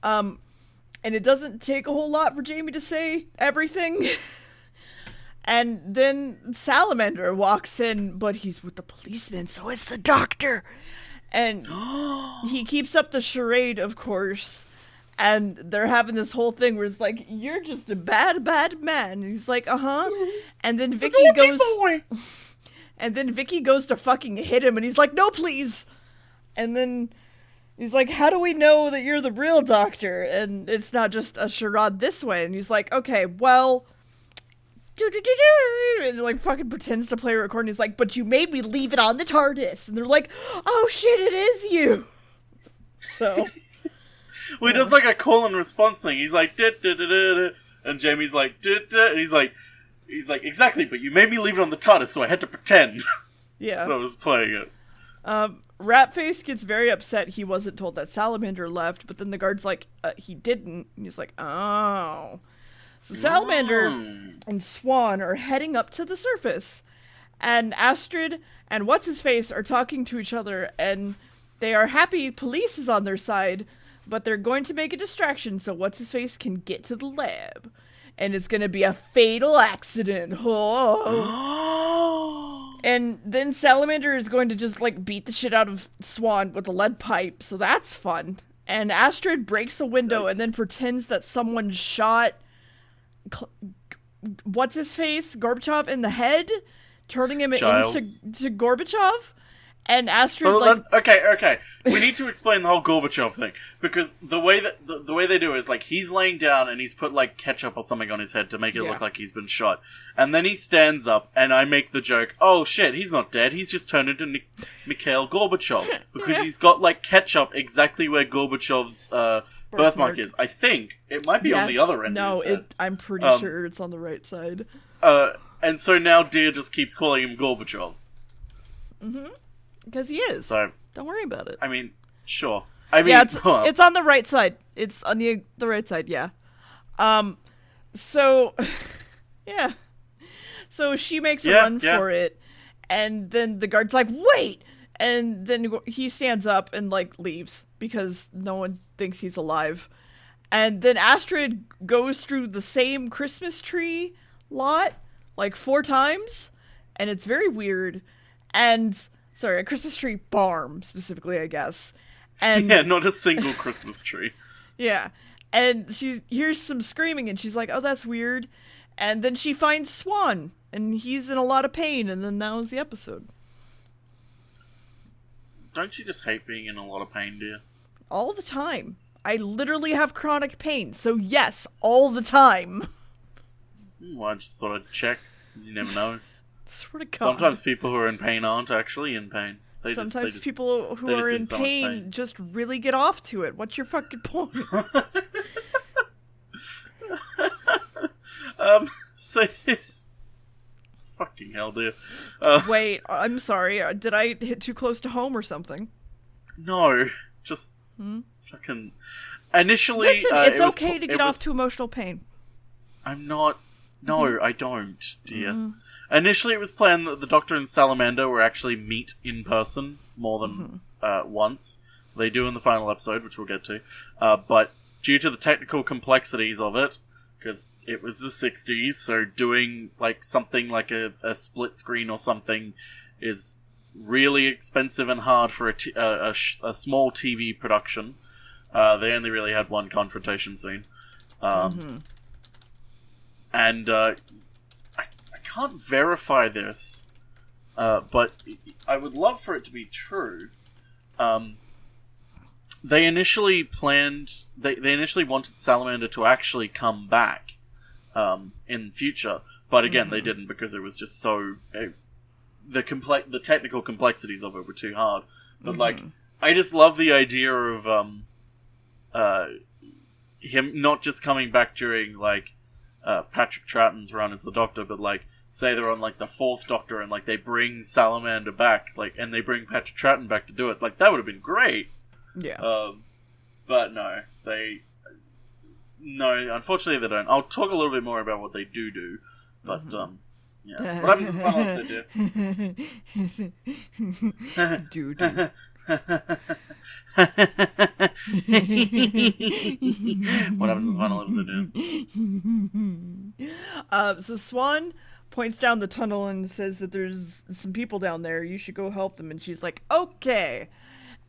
B: And it doesn't take a whole lot for Jamie to say everything. And then Salamander walks in, but he's with the policeman, so is the Doctor. And he keeps up the charade, of course. And they're having this whole thing where it's like, you're just a bad, bad man. And he's like, uh-huh. And then Vicky goes... And then Vicky goes to fucking hit him, and he's like, no, please. And then he's like, how do we know that you're the real doctor? And it's not just a charade this way. And he's like, okay, well... And like fucking pretends to play a recording. He's like, but you made me leave it on the TARDIS. And they're like, oh shit, it is you. So...
A: Well, he does like a call and response thing. He's like, and Jamie's like, and he's like, exactly, but you made me leave it on the TARDIS, so I had to pretend.
B: Yeah.
A: that I was playing it.
B: Ratface gets very upset he wasn't told that Salamander left, but then the guard's like, he didn't. And he's like, oh. So Salamander and Swan are heading up to the surface, and Astrid and What's-His-Face are talking to each other, and they are happy police is on their side, but they're going to make a distraction so What's-His-Face can get to the lab. And it's going to be a fatal accident. Oh. And then Salamander is going to just, like, beat the shit out of Swan with a lead pipe, so that's fun. And Astrid breaks a window and then pretends that someone shot... What's-His-Face? Gorbachev in the head? Turning him into Gorbachev? And Astrid,
A: okay. We need to explain the whole Gorbachev thing, because the way they do it is like he's laying down and he's put like ketchup or something on his head to make it look like he's been shot, and then he stands up and I make the joke, oh shit, he's not dead, he's just turned into Mikhail Gorbachev because he's got like ketchup exactly where Gorbachev's birthmark is. I think it might be on the other end.
B: No, I'm pretty sure it's on the right side.
A: And so now Dear just keeps calling him Gorbachev.
B: Mm-hmm. Because he is. So, don't worry about it.
A: I mean, sure. I mean,
B: it's on the right side. It's on the right side, yeah. So, yeah. So she makes a run for it, and then the guard's like, wait! And then he stands up and, like, leaves, because no one thinks he's alive. And then Astrid goes through the same Christmas tree lot, like, 4 times, and it's very weird. And... Sorry, a Christmas tree farm, specifically, I guess. And
A: yeah, not a single Christmas tree.
B: Yeah. And she hears some screaming, and she's like, oh, that's weird. And then she finds Swan, and he's in a lot of pain, and then that was the episode.
A: Don't you just hate being in a lot of pain, dear?
B: All the time. I literally have chronic pain, so yes, all the time.
A: Well, I just thought I'd check. You never know.
B: Swear to God.
A: Sometimes people who are in pain aren't actually in pain.
B: Sometimes people who are in pain just really get off to it. What's your fucking point?
A: So this... Fucking hell, dear.
B: Wait, I'm sorry. Did I hit too close to home or something?
A: No. Just... Fucking... Initially...
B: Listen, it's okay to get off to emotional pain.
A: I'm not... No, I don't, dear. Initially, it was planned that the Doctor and Salamander were actually meet in person more than once. They do in the final episode, which we'll get to. But due to the technical complexities of it, because it was the 60s, so doing like something like a split screen or something is really expensive and hard for a small TV production. They only really had one confrontation scene. And... I can't verify this, but I would love for it to be true. They initially planned... They initially wanted Salamander to actually come back in future, but again, they didn't because it was just so... the technical complexities of it were too hard. But, like, I just love the idea of him not just coming back during, like, Patrick Troughton's run as the Doctor, but, like, say they're on, like, the 4th Doctor and, like, they bring Salamander back, like, and they bring Patrick Troughton back to do it. Like, that would have been great.
B: Yeah.
A: But no, no, unfortunately they don't. I'll talk a little bit more about what they do, but, yeah. What happens in the final episode,
B: Dude.
A: What happens in the final episode,
B: So Swan points down the tunnel and says that there's some people down there. You should go help them. And she's like, okay.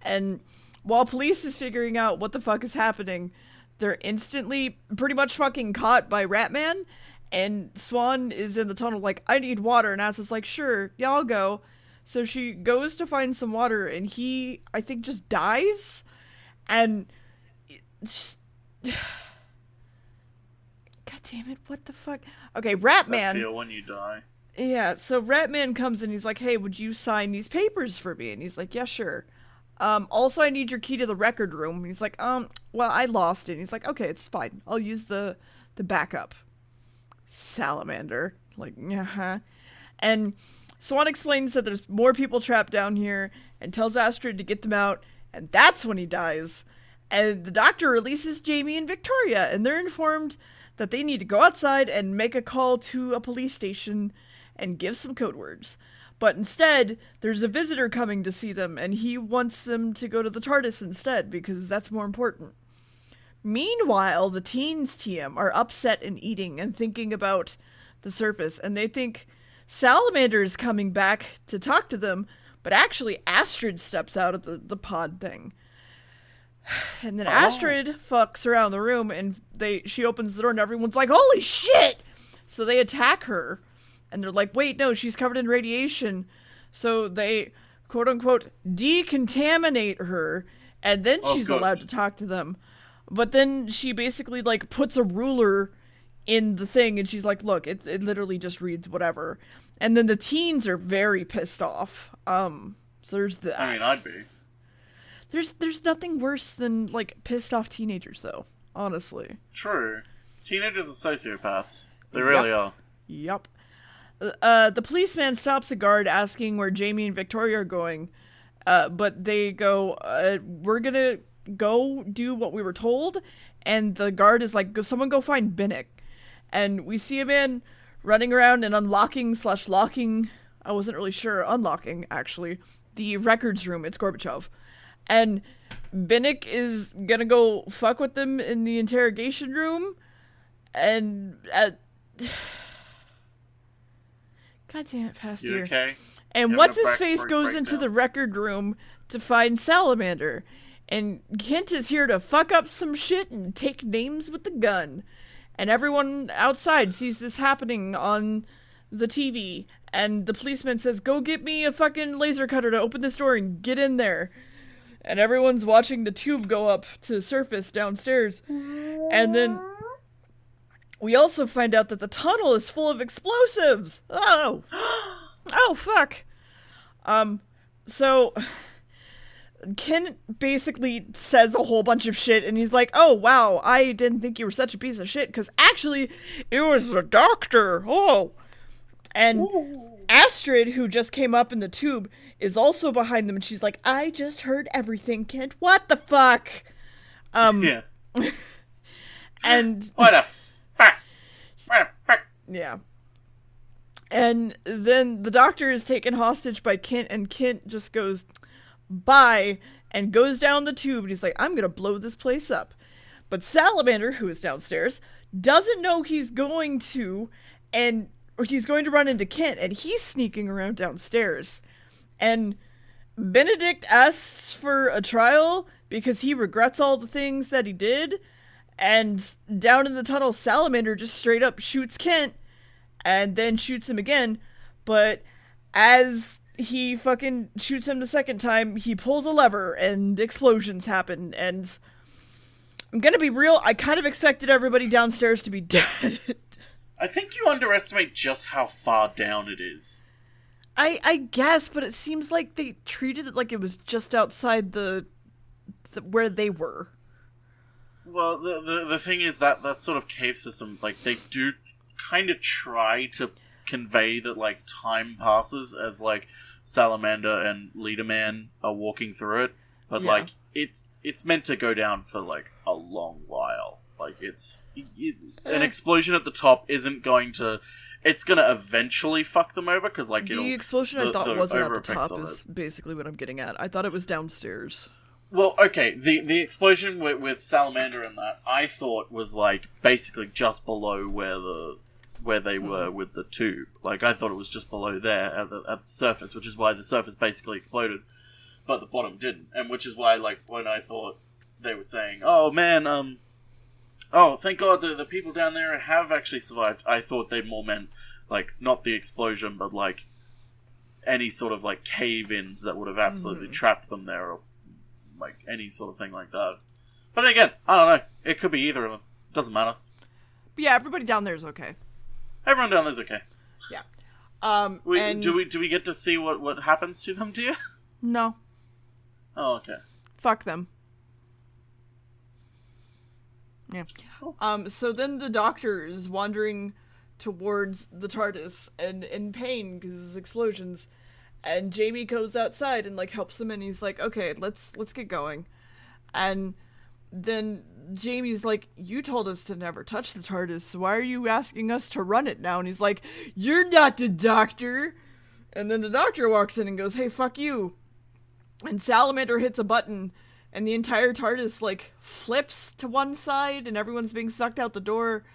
B: And while police is figuring out what the fuck is happening, they're instantly pretty much fucking caught by Ratman, and Swan is in the tunnel like, I need water, and Asta's like, sure, yeah, I'll go. So she goes to find some water, and he, I think, just dies, and just... God damn it, what the fuck? Okay, Ratman...
A: I feel when you die.
B: Yeah, so Ratman comes in, he's like, hey, would you sign these papers for me? And he's like, yeah, sure. Also, I need your key to the record room. And he's like, well, I lost it. And he's like, okay, it's fine. I'll use the backup. Salamander. Like, yeah. And Swan explains that there's more people trapped down here and tells Astrid to get them out. And that's when he dies. And the doctor releases Jamie and Victoria. And they're informed that they need to go outside and make a call to a police station and give some code words. But instead, there's a visitor coming to see them, and he wants them to go to the TARDIS instead, because that's more important. Meanwhile, the teens TM are upset and eating and thinking about the surface, and they think Salamander is coming back to talk to them, but actually Astrid steps out of the pod thing. And then Astrid fucks around the room, and she opens the door, and everyone's like, holy shit! So they attack her. And they're like, wait, no, she's covered in radiation. So they, quote unquote, decontaminate her. And then she's allowed to talk to them. But then she basically, like, puts a ruler in the thing. And she's like, look, it literally just reads whatever. And then the teens are very pissed off. So there's that.
A: I mean, I'd be.
B: There's nothing worse than, like, pissed off teenagers, though. Honestly.
A: True. Teenagers are sociopaths. They really are.
B: Yep. The policeman stops a guard asking where Jamie and Victoria are going, but they go, we're gonna go do what we were told, and the guard is like, someone go find Binnick. And we see a man running around and unlocking/locking, I wasn't really sure, unlocking, actually, the records room. It's Gorbachev. And Binnick is gonna go fuck with them in the interrogation room, and... God damn it, past year.
A: Okay?
B: And what's-his-face goes into the record room to find Salamander. And Kent is here to fuck up some shit and take names with the gun. And everyone outside sees this happening on the TV. And the policeman says, go get me a fucking laser cutter to open this door and get in there. And everyone's watching the tube go up to the surface downstairs. And then... we also find out that the tunnel is full of explosives. Oh. Oh, fuck. So Ken basically says a whole bunch of shit, and he's like, oh, wow, I didn't think you were such a piece of shit, because actually, it was the doctor. Oh. And Astrid, who just came up in the tube, is also behind them, and she's like, I just heard everything, Kent. What the fuck?
A: Yeah.
B: And...
A: what a fuck.
B: Yeah. And then the doctor is taken hostage by Kent, and Kent just goes, bye, and goes down the tube, and he's like, I'm gonna blow this place up. But Salamander, who is downstairs, doesn't know he's going to, or he's going to run into Kent, and he's sneaking around downstairs. And Benedict asks for a trial because he regrets all the things that he did. And down in the tunnel, Salamander just straight up shoots Kent and then shoots him again. But as he fucking shoots him the second time, he pulls a lever and explosions happen. And I'm gonna be real, I kind of expected everybody downstairs to be dead.
A: I think you underestimate just how far down it is.
B: I guess, but it seems like they treated it like it was just outside the where they were.
A: Well, the thing is that sort of cave system, like, they do kind of try to convey that, like, time passes as, like, Salamander and Leaderman are walking through it, but,
B: yeah.
A: like, it's meant to go down for, like, a long while. Like, an explosion at the top isn't going to... It's gonna eventually fuck them over, because, like,
B: the explosion I thought wasn't at the top is basically what I'm getting at. I thought it was downstairs.
A: Well, okay, the explosion with Salamander and that, I thought was, like, basically just below where they were with the tube. Like, I thought it was just below there at the surface, which is why the surface basically exploded, but the bottom didn't. And which is why, like, when I thought they were saying, oh, man, Oh, thank God the people down there have actually survived. I thought they more meant, like, not the explosion, but, like, any sort of, like, cave-ins that would have absolutely trapped them there, or, like, any sort of thing like that. But again, I don't know. It could be either of them. Doesn't matter.
B: But yeah, everybody down there is okay.
A: Everyone down there's okay.
B: Yeah.
A: Do we get to see what happens to them, dear?
B: No.
A: Oh, okay.
B: Fuck them. Yeah. So then the Doctor is wandering towards the TARDIS and in pain because of explosions, and Jamie goes outside and like helps him, and he's like, "Okay, let's get going." And then Jamie's like, "You told us to never touch the TARDIS, so why are you asking us to run it now?" And he's like, "You're not the Doctor." And then the Doctor walks in and goes, "Hey, fuck you." And Salamander hits a button, and the entire TARDIS, like, flips to one side, and everyone's being sucked out the door,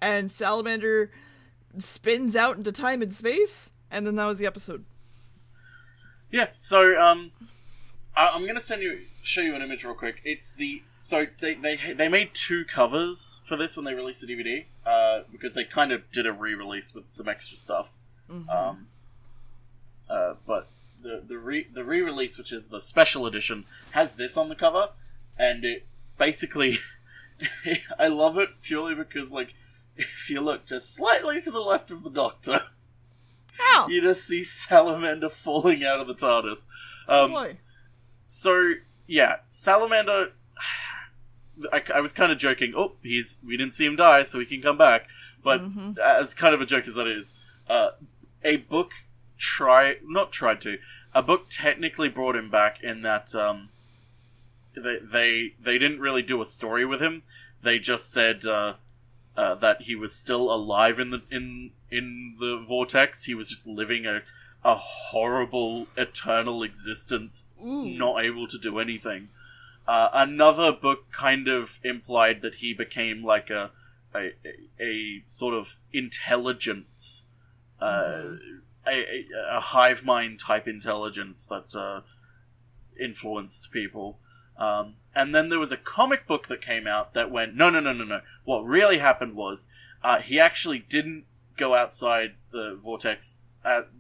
B: and Salamander spins out into time and space, and then that was the episode.
A: Yeah, so, I'm gonna show you an image real quick. They made 2 covers for this when they released the DVD, because they kind of did a re-release with some extra stuff. But the re-release, which is the special edition, has this on the cover, and it basically I love it purely because, like, if you look just slightly to the left of the Doctor,
B: Ow!
A: you just see Salamander falling out of the TARDIS.
B: Oh boy.
A: So yeah, Salamander. I was kind of joking. Oh, we didn't see him die, so he can come back. But as kind of a joke as that is, a book a book technically brought him back in that they didn't really do a story with him. They just said that he was still alive in the vortex. He was just living a horrible eternal existence, not able to do anything. Another book kind of implied that he became like a sort of intelligence, a hive mind type intelligence that influenced people. And then there was a comic book that came out that went, no. What really happened was he actually didn't go outside the vortex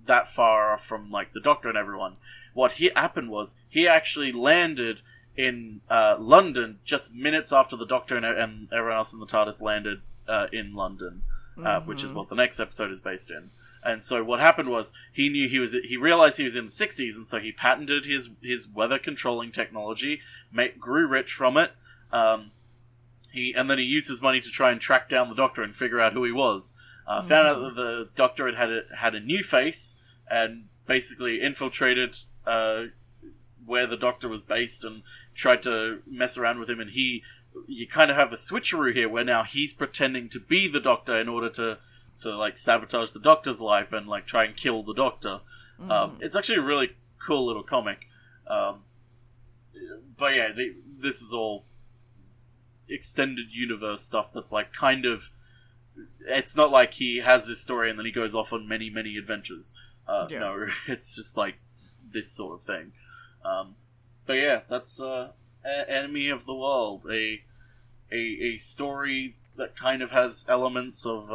A: that far off from, like, the Doctor and everyone. What happened was he actually landed in London just minutes after the Doctor and everyone else in the TARDIS landed in London, which is what the next episode is based in. And so what happened was he realized he was in the 60s, and so he patented his weather controlling technology, grew rich from it. And then he used his money to try and track down the Doctor and figure out who he was. Found out that the Doctor had a new face and basically infiltrated where the Doctor was based and tried to mess around with him. And you kind of have a switcheroo here where now he's pretending to be the Doctor in order to like sabotage the Doctor's life and like try and kill the Doctor. It's actually a really cool little comic. But yeah, this is all extended universe stuff that's like kind of... It's not like he has this story and then he goes off on many, many adventures. No, it's just like this sort of thing. But yeah, that's Enemy of the World, a story that kind of has elements of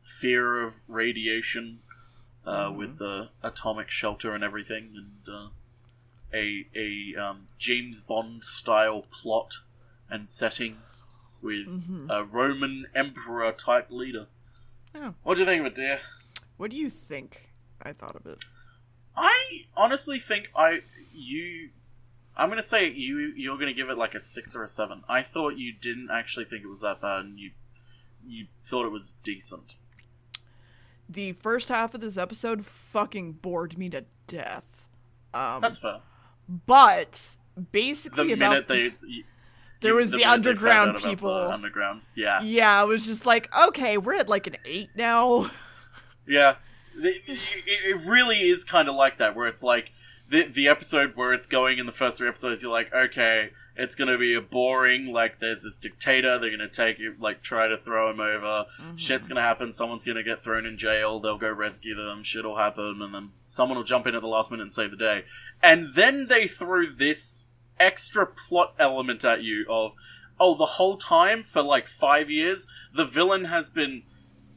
A: fear of radiation with the atomic shelter and everything, and a James Bond style plot and setting with a Roman emperor type leader.
B: Yeah.
A: What do you think of it, dear?
B: What do you think I thought of it?
A: I honestly think I'm gonna say you're gonna give it like a 6 or a 7. I thought you didn't actually think it was that bad, and you thought it was decent.
B: The first half of this episode fucking bored me to death.
A: That's fair.
B: But basically,
A: the minute
B: there was the underground people.
A: The underground, yeah.
B: Yeah, I was just like, okay, we're at like an 8 now.
A: Yeah, it really is kind of like that, where it's like the episode where it's going in the first 3 episodes, you're like, okay, it's gonna be a boring, like, there's this dictator, they're gonna take you, like, try to throw him over, shit's gonna happen, someone's gonna get thrown in jail, they'll go rescue them, shit'll happen, and then someone will jump in at the last minute and save the day. And then they threw this extra plot element at you of, the whole time, for like 5 years, the villain has been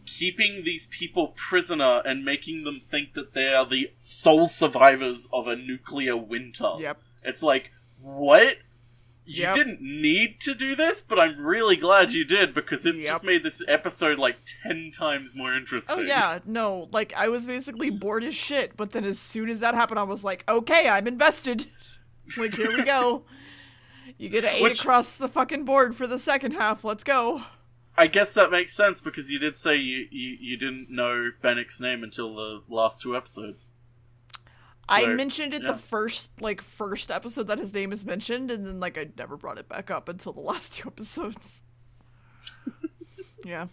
A: keeping these people prisoner and making them think that they are the sole survivors of a nuclear winter.
B: Yep.
A: It's like, what? You
B: Yep.
A: didn't need to do this, but I'm really glad you did, because it's
B: Yep.
A: just made this episode like 10 times more interesting.
B: Oh yeah, no, like, I was basically bored as shit, but then as soon as that happened, I was like, okay, I'm invested. Like, here we go. You get an 8 across the fucking board for the second half, let's go.
A: I guess that makes sense, because you did say you didn't know Bennick's name until the last 2 episodes. So,
B: I mentioned it the first episode that his name is mentioned, and then, like, I never brought it back up until the last 2 episodes. Yeah.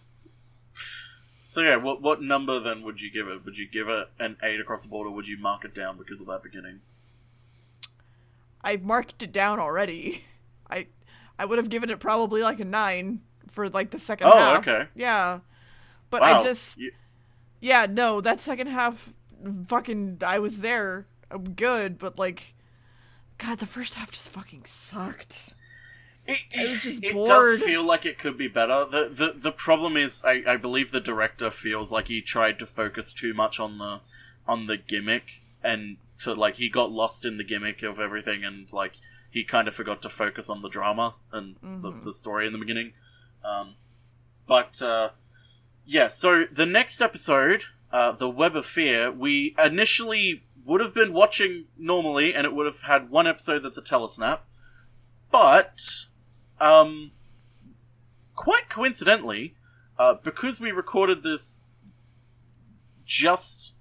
A: So yeah, what number then would you give it? Would you give it an 8 across the board, or would you mark it down because of that beginning?
B: I've marked it down already. I would have given it probably like a 9 for like the second half.
A: Oh, okay.
B: Yeah. But
A: Wow.
B: I just... Yeah, no, that second half, fucking, I was there. I'm good, but like... God, the first half just fucking sucked. I was just bored.
A: It does feel like it could be better. The problem is, I believe the director feels like he tried to focus too much on the gimmick, and to like he got lost in the gimmick of everything, and like he kind of forgot to focus on the drama and the story in the beginning. Yeah. So the next episode, the Web of Fear, we initially would have been watching normally, and it would have had one episode that's a telesnap, but quite coincidentally, because we recorded this just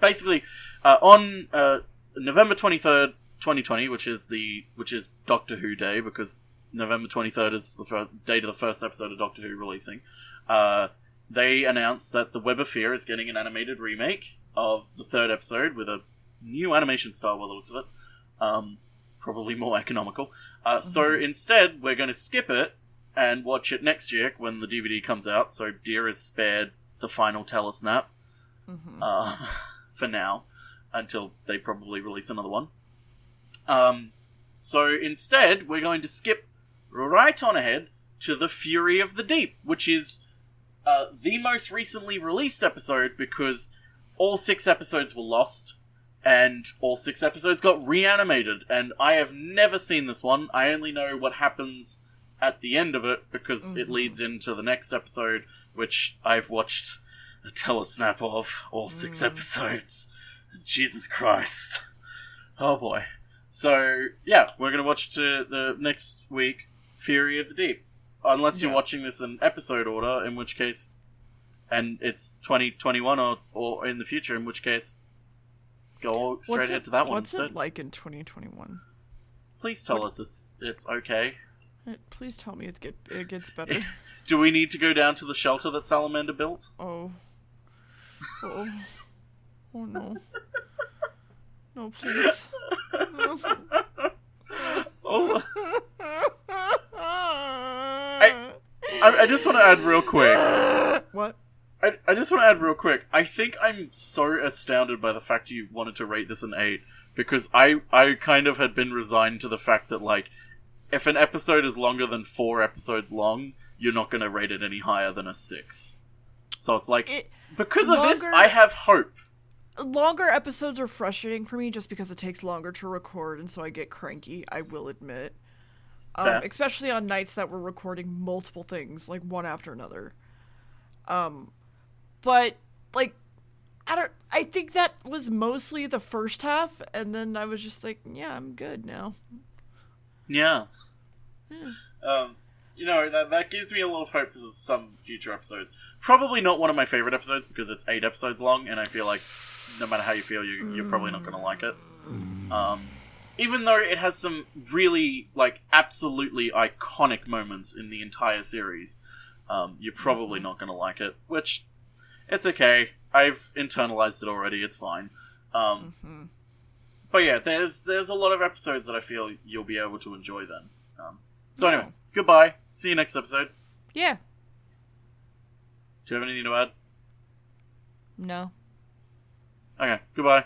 A: basically on November 23rd, 2020, which is Doctor Who Day, because November 23rd is the date of the first episode of Doctor Who releasing. They announced that the Web of Fear is getting an animated remake of the 3rd episode with a new animation style by the looks of it. Probably more economical. So instead, we're going to skip it and watch it next year when the DVD comes out, so Dear is spared the final telesnap for now, until they probably release another one. So instead, we're going to skip right on ahead to The Fury of the Deep, which is the most recently released episode, because all 6 episodes were lost, and all 6 episodes got reanimated, and I have never seen this one. I only know what happens at the end of it, because it leads into the next episode, which I've watched a telesnap of all 6 episodes. Jesus Christ. Oh boy. So, yeah, we're going to watch the next week, Fury of the Deep. Unless you're watching this in episode order, in which case, and it's 2021 or in the future, in which case, go straight ahead to that one instead.
B: What's it like in 2021?
A: Please tell us it's okay.
B: Please tell me it gets better.
A: Do we need to go down to the shelter that Salamander built?
B: Oh no. No, please.
A: Oh. I just want to add real quick.
B: What?
A: I just want to add real quick. I think I'm so astounded by the fact you wanted to rate this an 8, because I kind of had been resigned to the fact that, like, if an episode is longer than 4 episodes long, you're not going to rate it any higher than a 6. So it's like, because of this, I have hope.
B: Longer episodes are frustrating for me just because it takes longer to record, and so I get cranky, I will admit. Especially on nights that we're recording multiple things, like one after another. But, like, I think that was mostly the first half, and then I was just like, yeah, I'm good now.
A: Yeah. That gives me a lot of hope for some future episodes. Probably not one of my favorite episodes, because it's 8 episodes long, and I feel like no matter how you feel, you're probably not going to like it. Even though it has some really, like, absolutely iconic moments in the entire series, you're probably not going to like it, which, it's okay. I've internalized it already, it's fine. But yeah, there's a lot of episodes that I feel you'll be able to enjoy then. Anyway, goodbye. See you next episode.
B: Yeah.
A: Do you have anything to add?
B: No.
A: Okay, goodbye.